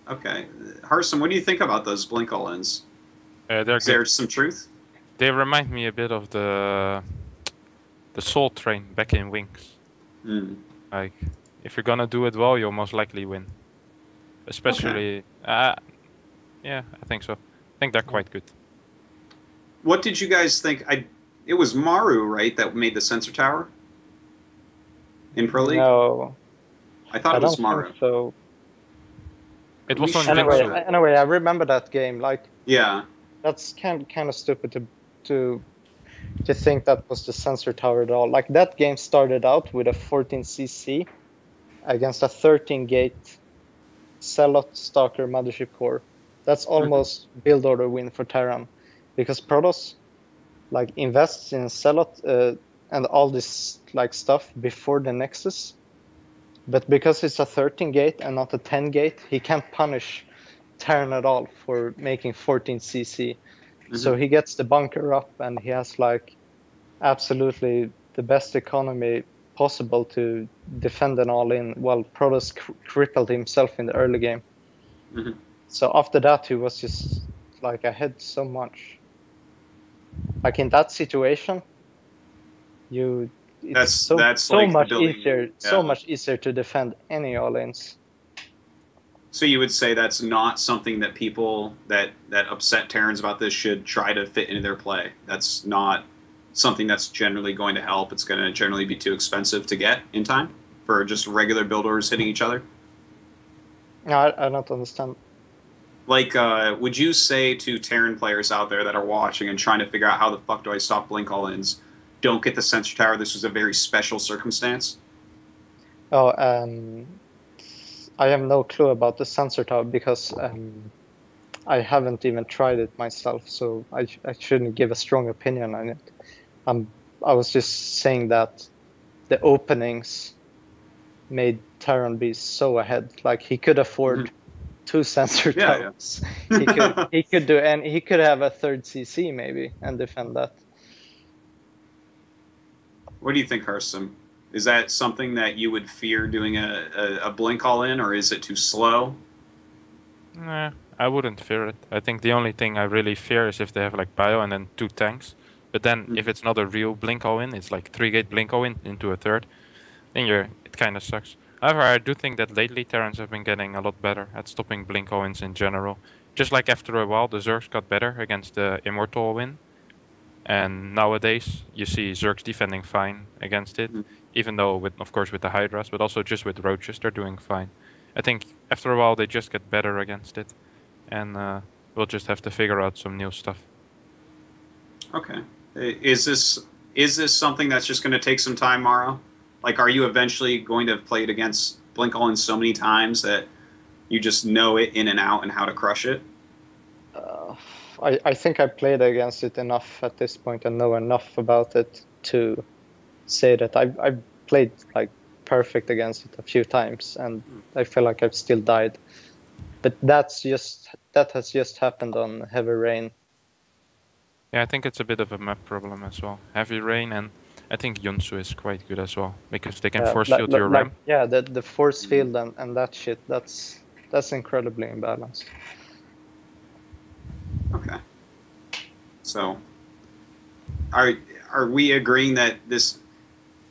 Okay, Harstem, what do you think about those Blink all-ins? Is there some truth? They remind me a bit of the Soul Train back in Wings. Like, if you're gonna do it well, you'll most likely win. Especially, yeah, I think so. I think they're quite good. What did you guys think? It was Morrow, right, that made the sensor tower in Proleague? No, I thought it was Morrow. Think so. It was on anyway, I remember that game. Like, yeah, that's kind of stupid to think that was the sensor tower at all. Like, that game started out with a 14cc against a 13-gate Zealot Stalker Mothership Core. That's almost build order win for Terran, because Protoss like invests in Zealot and all this like stuff before the Nexus. But because it's a 13 gate and not a 10 gate, he can't punish Terran at all for making 14 CC. So he gets the bunker up and he has like absolutely the best economy possible to defend an all-in while Protoss crippled himself in the early game. So after that, he was just like ahead so much. Like in that situation, it's so like much building, easier, so much easier to defend any all-ins. So you would say that's not something that people that upset Terrans about this should try to fit into their play. That's not something that's generally going to help. It's going to generally be too expensive to get in time for just regular builders hitting each other. No, I don't understand. Like, would you say to Terran players out there that are watching and trying to figure out how the fuck do I stop blink all-ins, don't get the sensor tower, this was a very special circumstance? Oh, I have no clue about the sensor tower because I haven't even tried it myself, so I shouldn't give a strong opinion on it. I was just saying that the openings made Terran be so ahead. Like he could afford 2 sensor towers. Yeah. He could do, and he could have a 3rd CC maybe and defend that. What do you think, Harstem? Is that something that you would fear doing a blink all-in, or is it too slow? Nah, I wouldn't fear it. I think the only thing I really fear is if they have like bio and then 2 tanks. But then if it's not a real blink all-in, it's like 3-gate blink all-in into a 3rd, then it kind of sucks. However, I do think that lately Terrans have been getting a lot better at stopping blink all-ins in general. Just like after a while, the Zergs got better against the Immortal all-in. And nowadays, you see Zergs defending fine against it, even though, of course, with the Hydras, but also just with Roaches, they're doing fine. I think after a while, they just get better against it, and we'll just have to figure out some new stuff. Okay. Is this something that's just going to take some time, Morrow? Like, are you eventually going to have played against blink all-in so many times that you just know it in and out and how to crush it? I think I played against it enough at this point and know enough about it to say that I've played like perfect against it a few times, and I feel like I've still died. But that has just happened on Heavy Rain. Yeah, I think it's a bit of a map problem as well. Heavy Rain, and I think Yunsu is quite good as well because they can force field your ramp. Yeah, the force field and that shit. That's incredibly imbalanced. Okay. So, are we agreeing that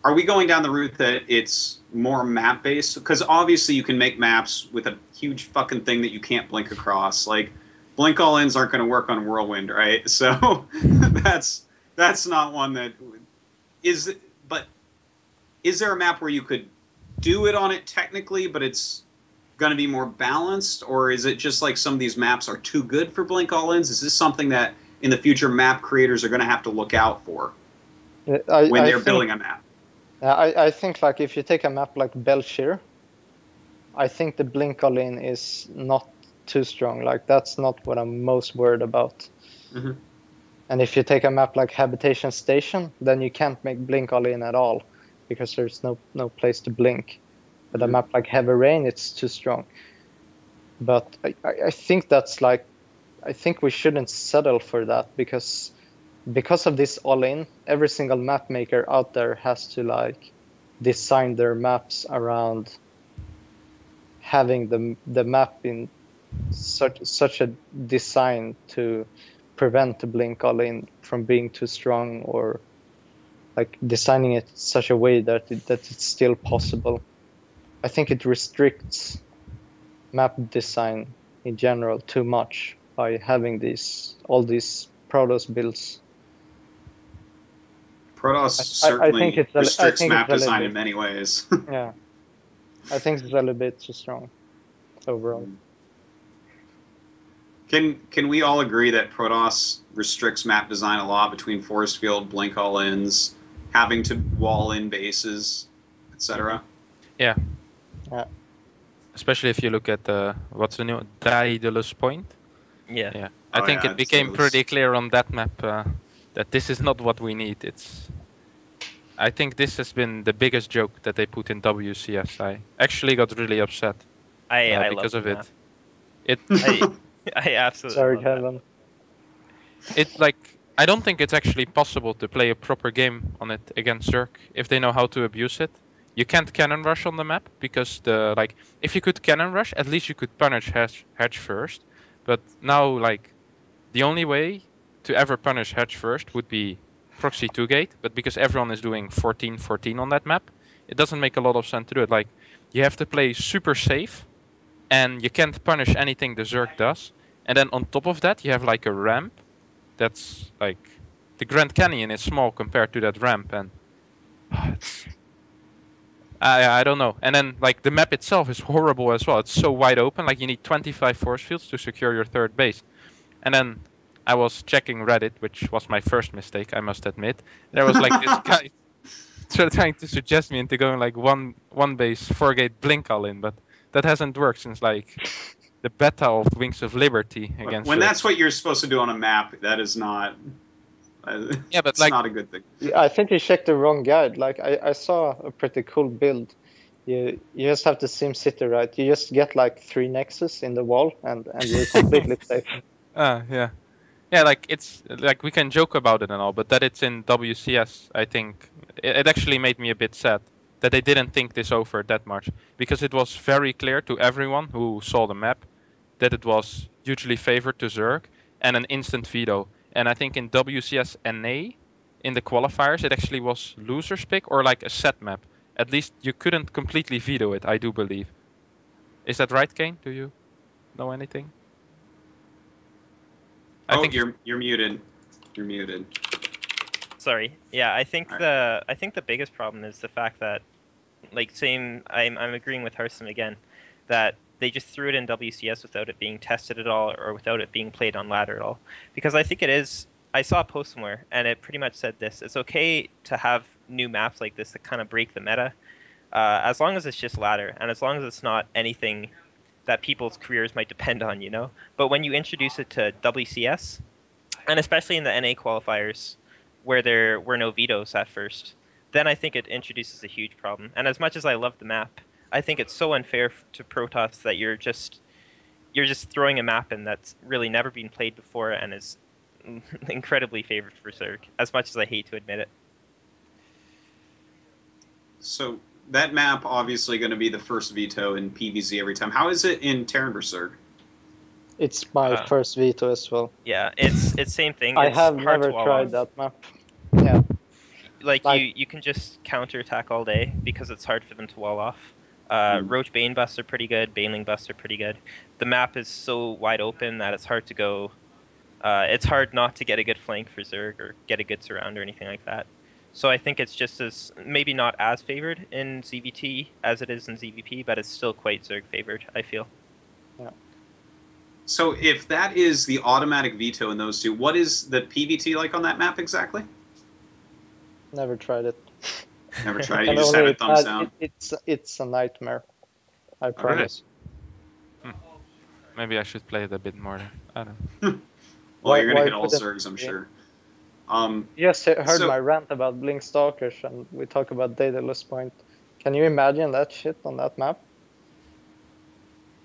are we going down the route that it's more map based? Because obviously you can make maps with a huge fucking thing that you can't blink across. Like, blink all-ins aren't going to work on Whirlwind, right? So that's not one that is. But is there a map where you could do it on it technically, but it's going to be more balanced, or is it just like some of these maps are too good for blink all-ins? Is this something that in the future map creators are going to have to look out for when they're building a map? I think like if you take a map like Belshir, I think the blink all-in is not too strong. Like that's not what I'm most worried about. And if you take a map like Habitation Station, then you can't make blink all-in at all because there's no place to blink. But a map like Heavy Rain, it's too strong. But I think that's like, I think we shouldn't settle for that because of this all-in, every single map maker out there has to like design their maps around having the map in such a design to prevent the blink all-in from being too strong, or like designing it such a way that it's still possible. I think it restricts map design in general too much by having all these Protoss builds. Protoss certainly restricts map design in many ways. Yeah, I think it's a little bit too strong overall. Can we all agree that Protoss restricts map design a lot between force field, blink all-ins, having to wall in bases, etc.? Yeah. Especially if you look at what's the new Daedalus Point. Yeah. I think it became pretty clear on that map that this is not what we need. I think this has been the biggest joke that they put in WCS. I actually got really upset I because love of the it. map. I absolutely Sorry, love that. Kevin. I don't think it's actually possible to play a proper game on it against Zerg if they know how to abuse it. You can't cannon rush on the map because if you could cannon rush, at least you could punish hedge first. But now the only way to ever punish hedge first would be proxy 2 gate, but because everyone is doing 14-14 on that map, it doesn't make a lot of sense to do it. Like, you have to play super safe, and you can't punish anything the Zerg does. And then on top of that, you have like a ramp that's like, the Grand Canyon is small compared to that ramp, and I don't know. And then like the map itself is horrible as well. It's so wide open. Like, you need 25 force fields to secure your third base. And then I was checking Reddit, which was my first mistake, I must admit. There was like this guy trying to suggest me into going like one base 4-gate blink all in, but that hasn't worked since like the beta of Wings of Liberty against. When that's what you're supposed to do on a map, that is not. Yeah, but it's like, not a good thing. I think you checked the wrong guide. Like I saw a pretty cool build. You just have to sim city right. You just get like 3 nexus in the wall and you're completely safe. Yeah. Yeah, like, it's like, we can joke about it and all, but that it's in WCS, I think it actually made me a bit sad that they didn't think this over that much, because it was very clear to everyone who saw the map that it was hugely favored to Zerg and an instant veto. And I think in WCS NA, in the qualifiers, it actually was loser's pick or like a set map. At least you couldn't completely veto it, I do believe. Is that right, Kane? Do you know anything? I think you're muted. You're muted. Sorry. Yeah, I think Alright. the biggest problem is the fact that, like, I'm agreeing with Harstem again, that they just threw it in WCS without it being tested at all, or without it being played on ladder at all. Because I think it is. I saw a post somewhere, and it pretty much said this: it's okay to have new maps like this that kind of break the meta, as long as it's just ladder, and as long as it's not anything that people's careers might depend on, you know. But when you introduce it to WCS, and especially in the NA qualifiers, where there were no vetoes at first, then I think it introduces a huge problem. And as much as I love the map, I think it's so unfair to Protoss that you're just throwing a map in that's really never been played before and is incredibly favored for Zerg, as much as I hate to admit it. So that map obviously going to be the first veto in PvZ every time. How is it in Terran vs. Zerg? It's my first veto as well. Yeah, it's same thing. I It's have hard never to wall tried off. that map. Yeah. Like, you can just counterattack all day because it's hard for them to wall off. Roach Bane busts are pretty good. Baneling busts are pretty good. The map is so wide open that it's hard to go. It's hard not to get a good flank for Zerg or get a good surround or anything like that. So I think it's just as, maybe not as favored in ZVT as it is in ZVP, but it's still quite Zerg favored, I feel. Yeah. So if that is the automatic veto in those two, what is the PvT like on that map exactly? Never tried it. Never tried it. You just have it thumbs down. It's a nightmare. I promise. Maybe I should play it a bit more then. I don't know. Well, you're gonna Why hit all couldn't- Zergs, I'm sure. Yes, I heard so- my rant about Blink Stalkers, and we talk about Daedalus Point. Can you imagine that shit on that map?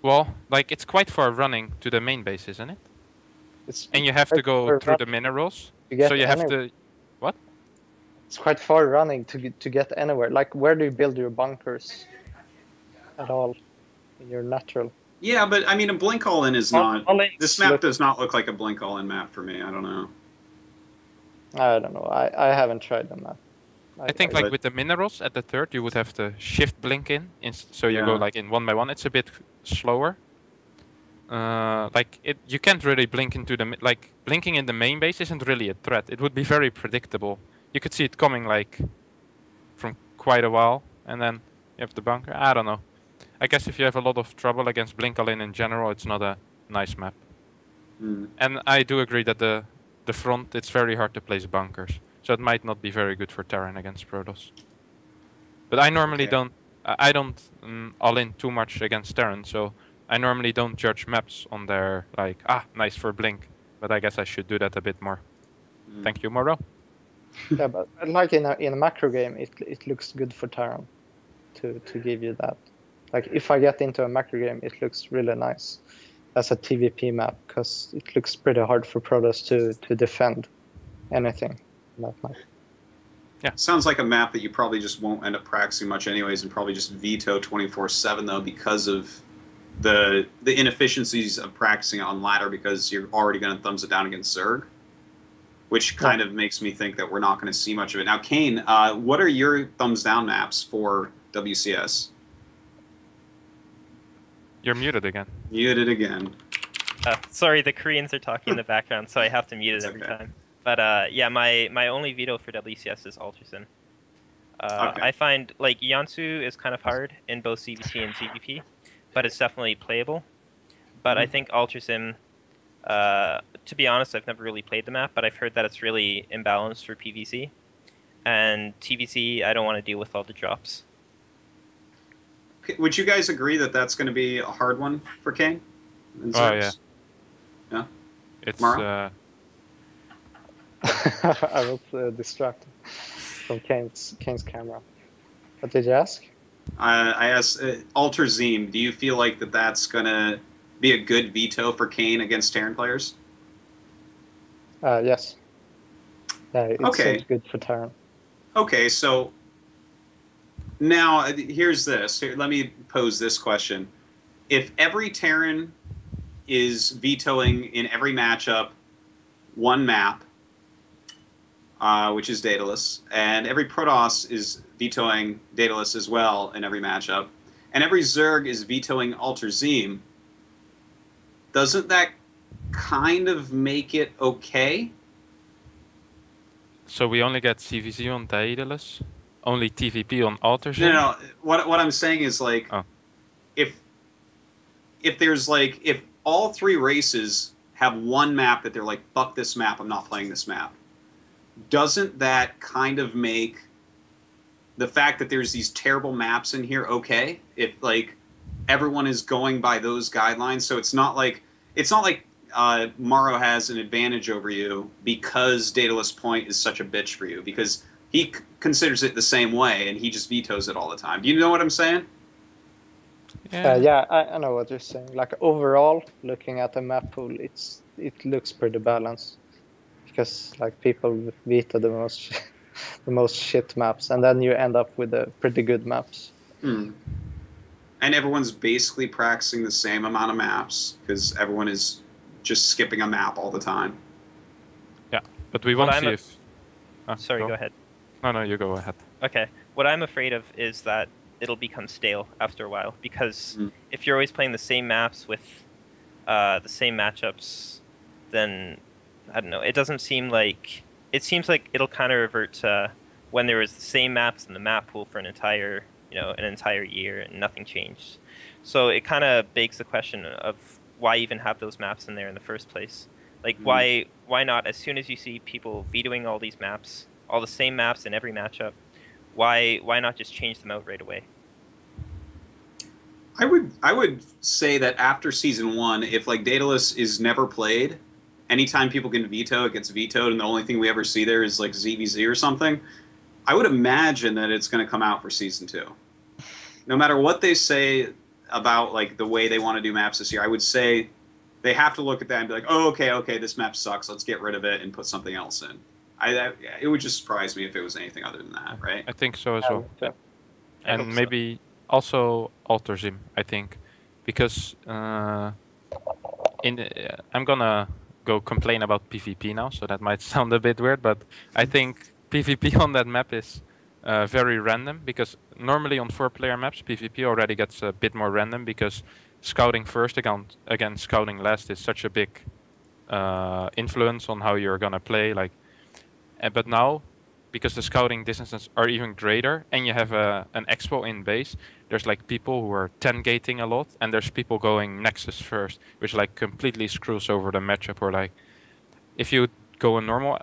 Well, like, it's quite far running to the main base, isn't it? And you have to go through the minerals. So you have to... What? It's quite far running to get anywhere. Like, where do you build your bunkers at all in your natural? Yeah, but I mean, a blink all-in is not... All-in This map does not look like a blink all-in map for me. I don't know. I don't know. I haven't tried the map. I think like with the minerals at the third, you would have to shift blink in, so you go like in 1 by 1. It's a bit slower. You can't really blink into the blinking in the main base isn't really a threat. It would be very predictable. You could see it coming like from quite a while, and then you have the bunker. I don't know. I guess if you have a lot of trouble against blink all in general, it's not a nice map. And I do agree that the front, it's very hard to place bunkers. So it might not be very good for Terran against Protoss. But I normally don't all in too much against Terran, so I normally don't judge maps on their nice for blink. But I guess I should do that a bit more. Thank you, Morrow. Yeah, but like in a macro game, it looks good for Terran to give you that. Like if I get into a macro game, it looks really nice as a TVP map because it looks pretty hard for Protoss to defend anything in that map. Sounds like a map that you probably just won't end up practicing much anyways, and probably just veto 24/7 though because of the inefficiencies of practicing on ladder because you're already going to thumbs it down against Zerg, which kind of makes me think that we're not going to see much of it. Now, Kane, what are your thumbs down maps for WCS? You're muted again. Muted again. Sorry, the Koreans are talking in the background, so I have to mute it every time. But yeah, my only veto for WCS is Alterson. Okay. I find like Yansu is kind of hard in both CVT and CVP, but it's definitely playable. But I think Alterson, to be honest, I've never really played the map, but I've heard that it's really imbalanced for PVC. And TVC, I don't want to deal with all the drops. Would you guys agree that that's going to be a hard one for Kane? Oh, yeah. Yeah? It's Morrow? I was distracted from Kane's camera. What did you ask? I asked Alter Zim, do you feel like that's going to be a good veto for Kane against Terran players? Yes. Yeah, it seems good for Terran. Okay, so now here's this. Let me pose this question. If every Terran is vetoing in every matchup one map, which is Daedalus, and every Protoss is vetoing Daedalus as well in every matchup, and every Zerg is vetoing Alter Zim, doesn't that kind of make it okay? So we only get CVC on Daedalus, only TVP on Alterson? No. What I'm saying is like, if there's like, if all three races have one map that they're like, fuck this map, I'm not playing this map, doesn't that kind of make the fact that there's these terrible maps in here okay? If like everyone is going by those guidelines, so it's not like Morrow has an advantage over you because Daedalus Point is such a bitch for you, because he considers it the same way and he just vetoes it all the time. Do you know what I'm saying? Yeah, I know what you're saying. Like overall, looking at the map pool, it looks pretty balanced because like people veto the most shit maps, and then you end up with the pretty good maps. And everyone's basically practicing the same amount of maps because everyone is just skipping a map all the time. Yeah, but we won't see if... Sorry, go ahead. No, you go ahead. Okay. What I'm afraid of is that it'll become stale after a while, because if you're always playing the same maps with the same matchups, then, I don't know, it doesn't seem like... It seems like it'll kind of revert to when there was the same maps in the map pool for an entire year and nothing changed. So it kind of begs the question of why even have those maps in there in the first place? Like, why not, as soon as you see people vetoing all these maps, all the same maps in every matchup, why not just change them out right away? I would say that after Season 1, if like Daedalus is never played, anytime people can veto, it gets vetoed, and the only thing we ever see there is like ZVZ or something, I would imagine that it's going to come out for Season 2. No matter what they say about like the way they want to do maps this year, I would say they have to look at that and be like, oh, okay, this map sucks, let's get rid of it and put something else in. It would just surprise me if it was anything other than that, right? I think so as well. Yeah. And maybe also Alterzim, I think, because I'm gonna go complain about PvP now, so that might sound a bit weird, but I think PvP on that map is very random, because normally on 4-player maps PvP already gets a bit more random, because scouting first against scouting last is such a big influence on how you're gonna play. But now, because the scouting distances are even greater, and you have an expo in base, there's like people who are 10 gating a lot, and there's people going Nexus first, which like completely screws over the matchup. Or like, if you go a normal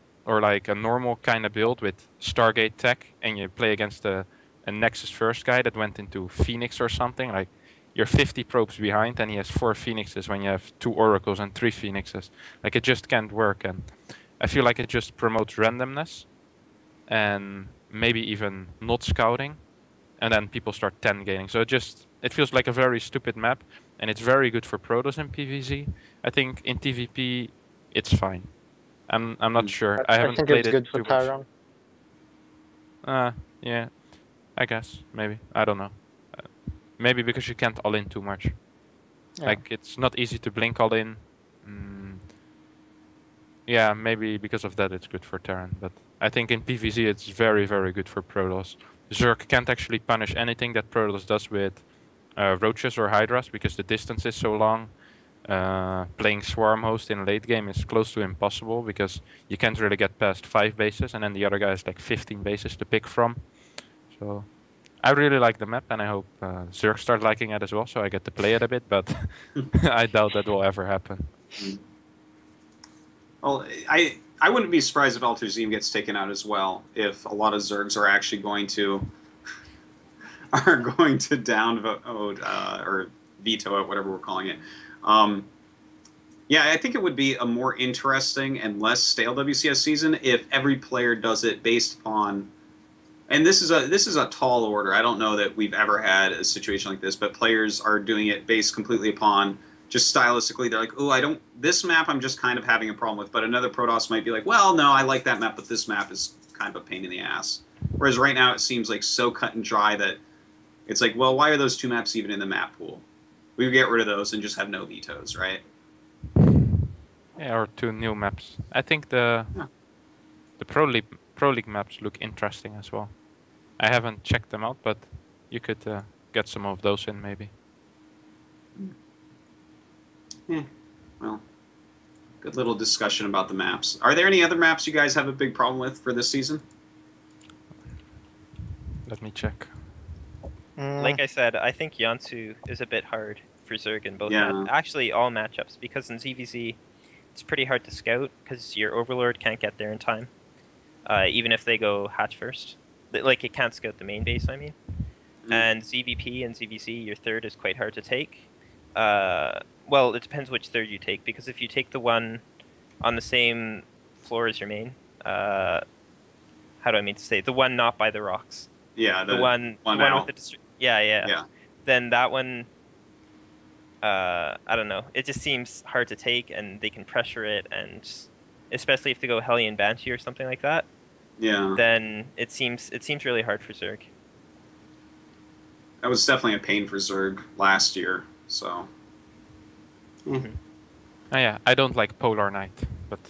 kind of build with Stargate tech, and you play against a Nexus first guy that went into Phoenix or something, like you're 50 probes behind, and he has 4 Phoenixes when you have 2 Oracles and 3 Phoenixes. Like, it just can't work, and I feel like it just promotes randomness. and maybe even not scouting, and then people start 10 gaining. So it feels like a very stupid map, and it's very good for Protoss in PvZ. I think in TvP it's fine. I'm not sure. I haven't think played it's it good for too much. Terran. Yeah, I guess maybe. I don't know. Maybe because you can't all in too much. Yeah. Like it's not easy to blink all in. Yeah, maybe because of that it's good for Terran, but I think in PvZ it's very, very good for Protoss. Zerg can't actually punish anything that Protoss does with roaches or hydras because the distance is so long. Playing Swarm Host in late game is close to impossible because you can't really get past 5 bases, and then the other guy has like 15 bases to pick from. So I really like the map, and I hope Zerg start liking it as well, so I get to play it a bit, but I doubt that will ever happen. Well, I wouldn't be surprised if Artosis gets taken out as well, if a lot of Zergs are actually going to downvote or veto it, whatever we're calling it. Yeah, I think it would be a more interesting and less stale WCS season if every player does it based upon. And this is a tall order. I don't know that we've ever had a situation like this, but players are doing it based completely upon just stylistically. They're like, oh, this map I'm just kind of having a problem with, but another Protoss might be like, well, no, I like that map, but this map is kind of a pain in the ass. Whereas right now it seems like so cut and dry that it's like, well, why are those two maps even in the map pool? We would get rid of those and just have no vetoes, right? Yeah, or 2 new maps. I think the Proleague maps look interesting as well. I haven't checked them out, but you could get some of those in maybe. Yeah, well, good little discussion about the maps. Are there any other maps you guys have a big problem with for this season? Let me check. Like I said, I think Yansu is a bit hard for Zerg in both actually all matchups, because in ZVZ it's pretty hard to scout because your Overlord can't get there in time, even if they go hatch first. Like it can't scout the main base, I mean. And ZVP and ZVZ, your third is quite hard to take. Well, it depends which third you take, because if you take the one on the same floor as your main, how do I mean to say, the one not by the rocks. Yeah, the one with the yeah. Then that one, I don't know. It just seems hard to take, and they can pressure it, and especially if they go Hellion Banshee or something like that. Yeah. Then it seems really hard for Zerg. That was definitely a pain for Zerg last year. So. Oh yeah, I don't like Polar Knight, but.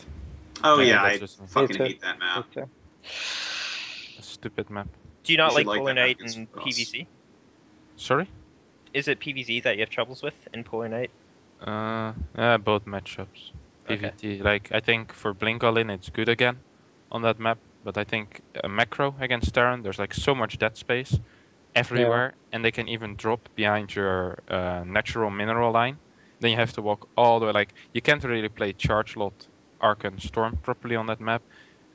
Oh yeah, I fucking hate that map. A stupid map. Do you not like Polar Knight in PvZ? Sorry? Is it PvZ that you have troubles with in Polar Knight? Both matchups. PvT, like I think for Blink All In it's good again on that map, but I think macro against Terran, there's like so much dead space everywhere, and they can even drop behind your natural mineral line. Then you have to walk all the way. Like you can't really play Charge Lot, Arc and Storm properly on that map,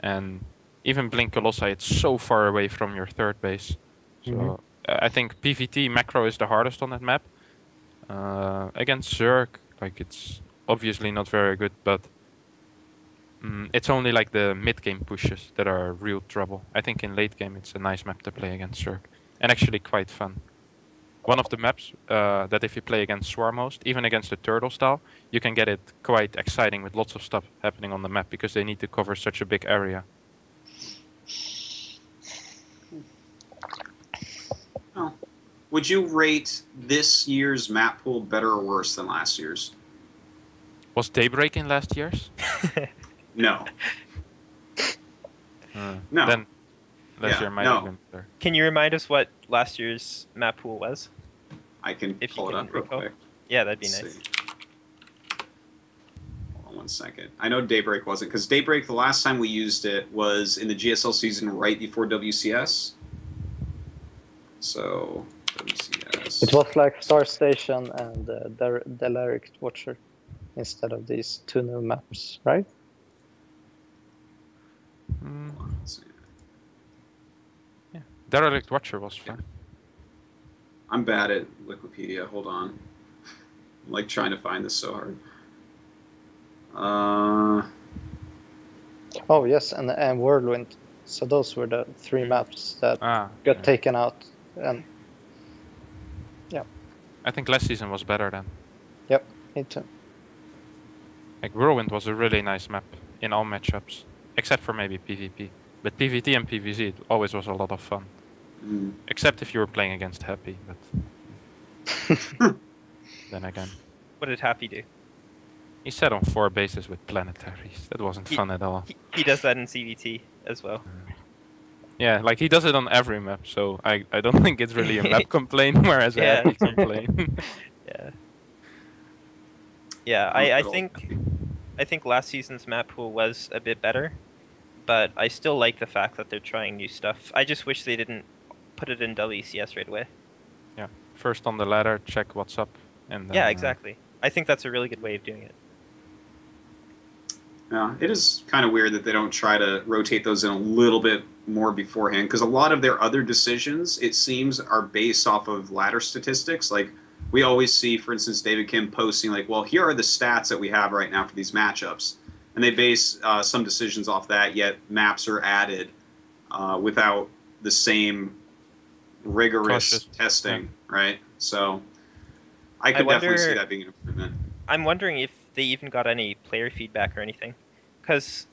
and even Blink Colossi, it's so far away from your third base. So I think PvT macro is the hardest on that map. Against Zerg, like it's obviously not very good, but it's only like the mid game pushes that are real trouble. I think in late game it's a nice map to play against Zerg, and actually quite fun. One of the maps that if you play against Swarm Host, even against the Turtle style, you can get it quite exciting with lots of stuff happening on the map because they need to cover such a big area. Oh. Would you rate this year's map pool better or worse than last year's? Was Daybreak in last year's? No. No. Then last year might have been better. Can you remind us what last year's map pool was? I can pull it up real quick. Yeah, that'd be nice. Hold on one second. I know Daybreak wasn't, because Daybreak, the last time we used it was in the GSL season right before WCS. So, WCS. It was like Star Station and Delaric Watcher instead of these 2 new maps, right? Yeah, Derelict Watcher was fun. I'm bad at Wikipedia. Hold on. I'm like trying to find this so hard. Oh yes, and Whirlwind. So those were the 3 maps that got yeah. taken out. And I think last season was better then. yep, me too. Like Whirlwind was a really nice map in all matchups, except for maybe PvP. But PvT and PvZ it always was a lot of fun. Except if you were playing against Happy, but then again. What did Happy do? He sat on 4 bases with planetaries. That wasn't fun at all. He does that in CVT as well. Yeah, like he does it on every map, so I don't think it's really a map complaint, whereas a Yeah. Happy complaint. Yeah. Yeah, I think last season's map pool was a bit better, but I still like the fact that they're trying new stuff. I just wish they didn't put it in WCS right away. Yeah, first on the ladder, check what's up, and then, Yeah, exactly. I think that's a really good way of doing it. Yeah, it is kind of weird that they don't try to rotate those in a little bit more beforehand, because a lot of their other decisions, it seems, are based off of ladder statistics. Like, we always see, for instance, David Kim posting, like, well, here are the stats that we have right now for these matchups. And they base some decisions off that, yet maps are added without the same rigorous testing, right? So I could definitely see that being an improvement. I'm wondering if they even got any player feedback or anything. Because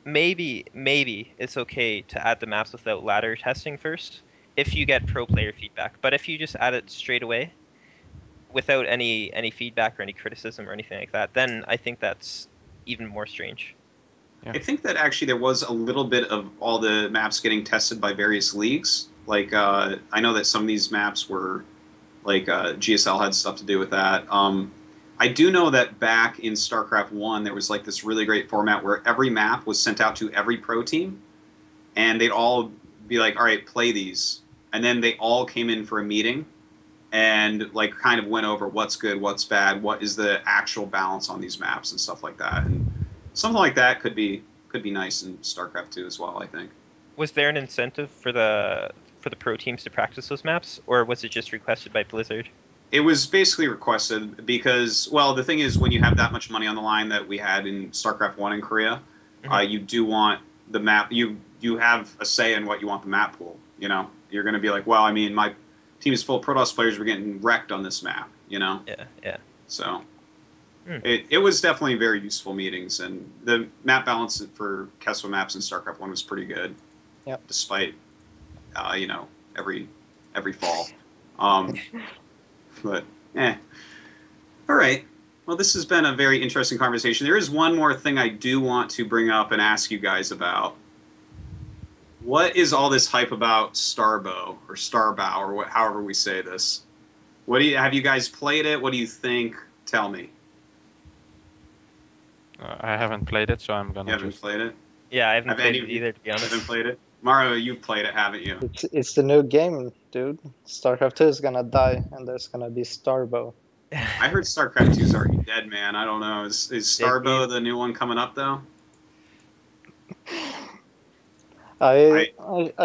maybe it's okay to add the maps without ladder testing first if you get pro player feedback. But if you just add it straight away without any feedback or any criticism or anything like that, then I think that's even more strange. Yeah. I think that actually there was a little bit of all the maps getting tested by various leagues. Like, I know that some of these maps were, like, GSL had stuff to do with that. I do know that back in StarCraft 1, there was, like, this really great format where every map was sent out to every pro team, and they'd all be like, all right, play these. And then they all came in for a meeting and, like, kind of went over what's good, what's bad, what is the actual balance on these maps and stuff like that. And something like that could be nice in StarCraft 2 as well, I think. Was there an incentive for the pro teams to practice those maps, or was it just requested by Blizzard? It was basically requested because, well, the thing is, when you have that much money on the line that we had in StarCraft 1 in Korea, you do want the map. You have a say in what you want the map pool. You know, you're going to be like, well, I mean, my team is full of Protoss players. We're getting wrecked on this map. You know. Yeah. So it was definitely very useful meetings, and the map balance for Keswa maps in StarCraft 1 was pretty good. Yep. Despite, you know, every fall. But, all right. Well, this has been a very interesting conversation. There is one more thing I do want to bring up and ask you guys about. What is all this hype about Starbow or Starbow or however we say this? Have you guys played it? What do you think? Tell me. I haven't played it, so I'm gonna. You haven't played it? Yeah, I haven't played it either, to be honest. Haven't played it? Morrow, you've played it, haven't you? It's the new game, dude. StarCraft 2 is gonna die, and there's gonna be Starbow. I heard StarCraft 2 is already dead, man. I don't know. Is Starbow the new one coming up, though? I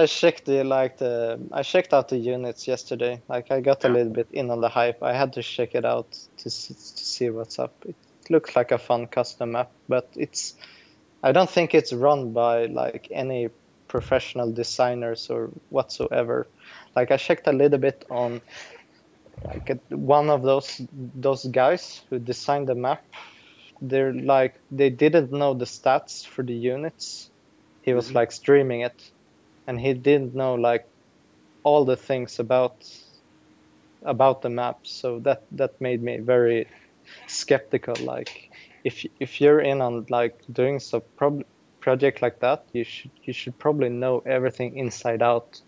checked I checked out the units yesterday. Like, I got a little bit in on the hype. I had to check it out to see what's up. It looks like a fun custom map, but I don't think it's run by like any professional designers or whatsoever. Like, I checked a little bit on like one of those guys who designed the map. They didn't know the stats for the units. He was like streaming it, and he didn't know like all the things about the map. So that made me very skeptical. Like, if you're in on like doing some project like that, you should probably know everything inside out.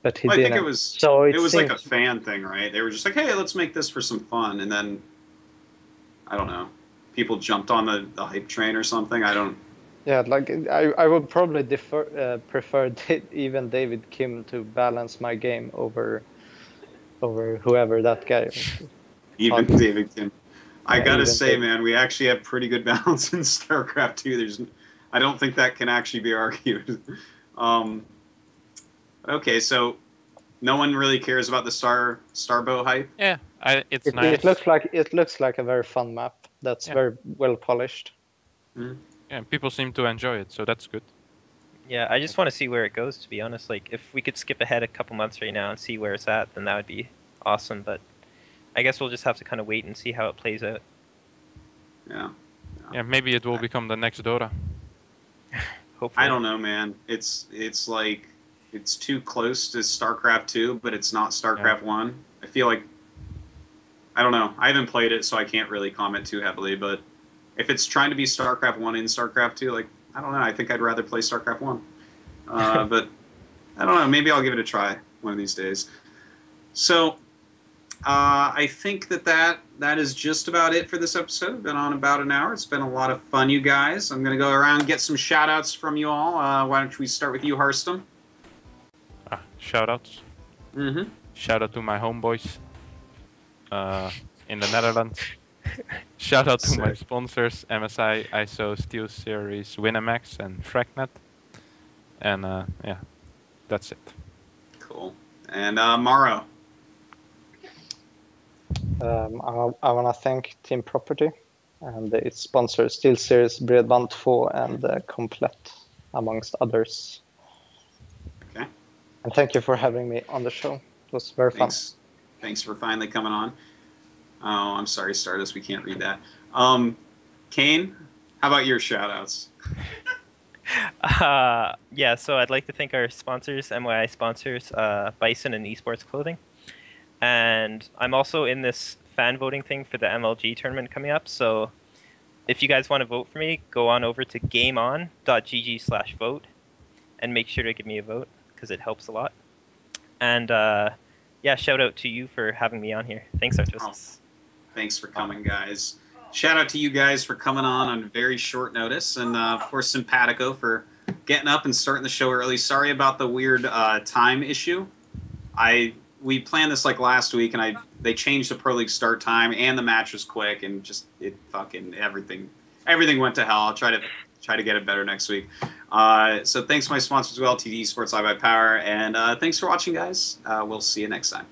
But he didn't. I think it was like a fan thing, right? They were just like, hey, let's make this for some fun, and then I don't know, people jumped on the hype train or something. I don't. Yeah, like I would probably prefer even David Kim to balance my game over whoever that guy is. Even David Kim. I gotta say, man, we actually have pretty good balance in StarCraft 2. I don't think that can actually be argued. Okay, so no one really cares about the Starbow hype? Yeah, it's nice. It looks like a very fun map. That's very well polished. Mm-hmm. Yeah, people seem to enjoy it, so that's good. Yeah, I just want to see where it goes, to be honest. Like, if we could skip ahead a couple months right now and see where it's at, then that would be awesome. But I guess we'll just have to kind of wait and see how it plays out. Yeah. Yeah, maybe it will become the next Dota. Hopefully. I don't know, man. It's like it's too close to StarCraft 2, but it's not StarCraft 1. I feel like I don't know. I haven't played it, so I can't really comment too heavily. But if it's trying to be StarCraft 1 in StarCraft 2, like I don't know. I think I'd rather play StarCraft 1. But I don't know. Maybe I'll give it a try one of these days. So I think that is just about it for this episode. We've been on about an hour. It's been a lot of fun, you guys. I'm going to go around and get some shout-outs from you all. Why don't we start with you, Harstem? Shoutouts. Mm-hmm. Shout out to my homeboys in the Netherlands. Shout out to my sponsors, MSI, ISO, SteelSeries, Winamax, and Fragnet. And yeah, that's it. Cool. And Morrow. I want to thank Team Property and its sponsors, SteelSeries, Bredband 2 and Komplett, amongst others. Okay. And thank you for having me on the show. It was very fun. Thanks for finally coming on. Oh, I'm sorry, Stardust, we can't read that. Kane, how about your shout-outs? Yeah, so I'd like to thank our sponsors, MYI sponsors, Bison and Esports Clothing. And I'm also in this fan voting thing for the MLG tournament coming up. So if you guys want to vote for me, go on over to gameon.gg/vote and make sure to give me a vote because it helps a lot. And yeah, shout out to you for having me on here. Thanks, Artosis. Thanks for coming, guys. Shout out to you guys for coming on very short notice. And of course, Simpatico for getting up and starting the show early. Sorry about the weird time issue. We planned this like last week, and they changed the Pro League start time, and the match was quick, and just it fucking everything went to hell. I'll try to get it better next week. So thanks to my sponsors as well, TD Esports, iBuyPower, and thanks for watching, guys. We'll see you next time.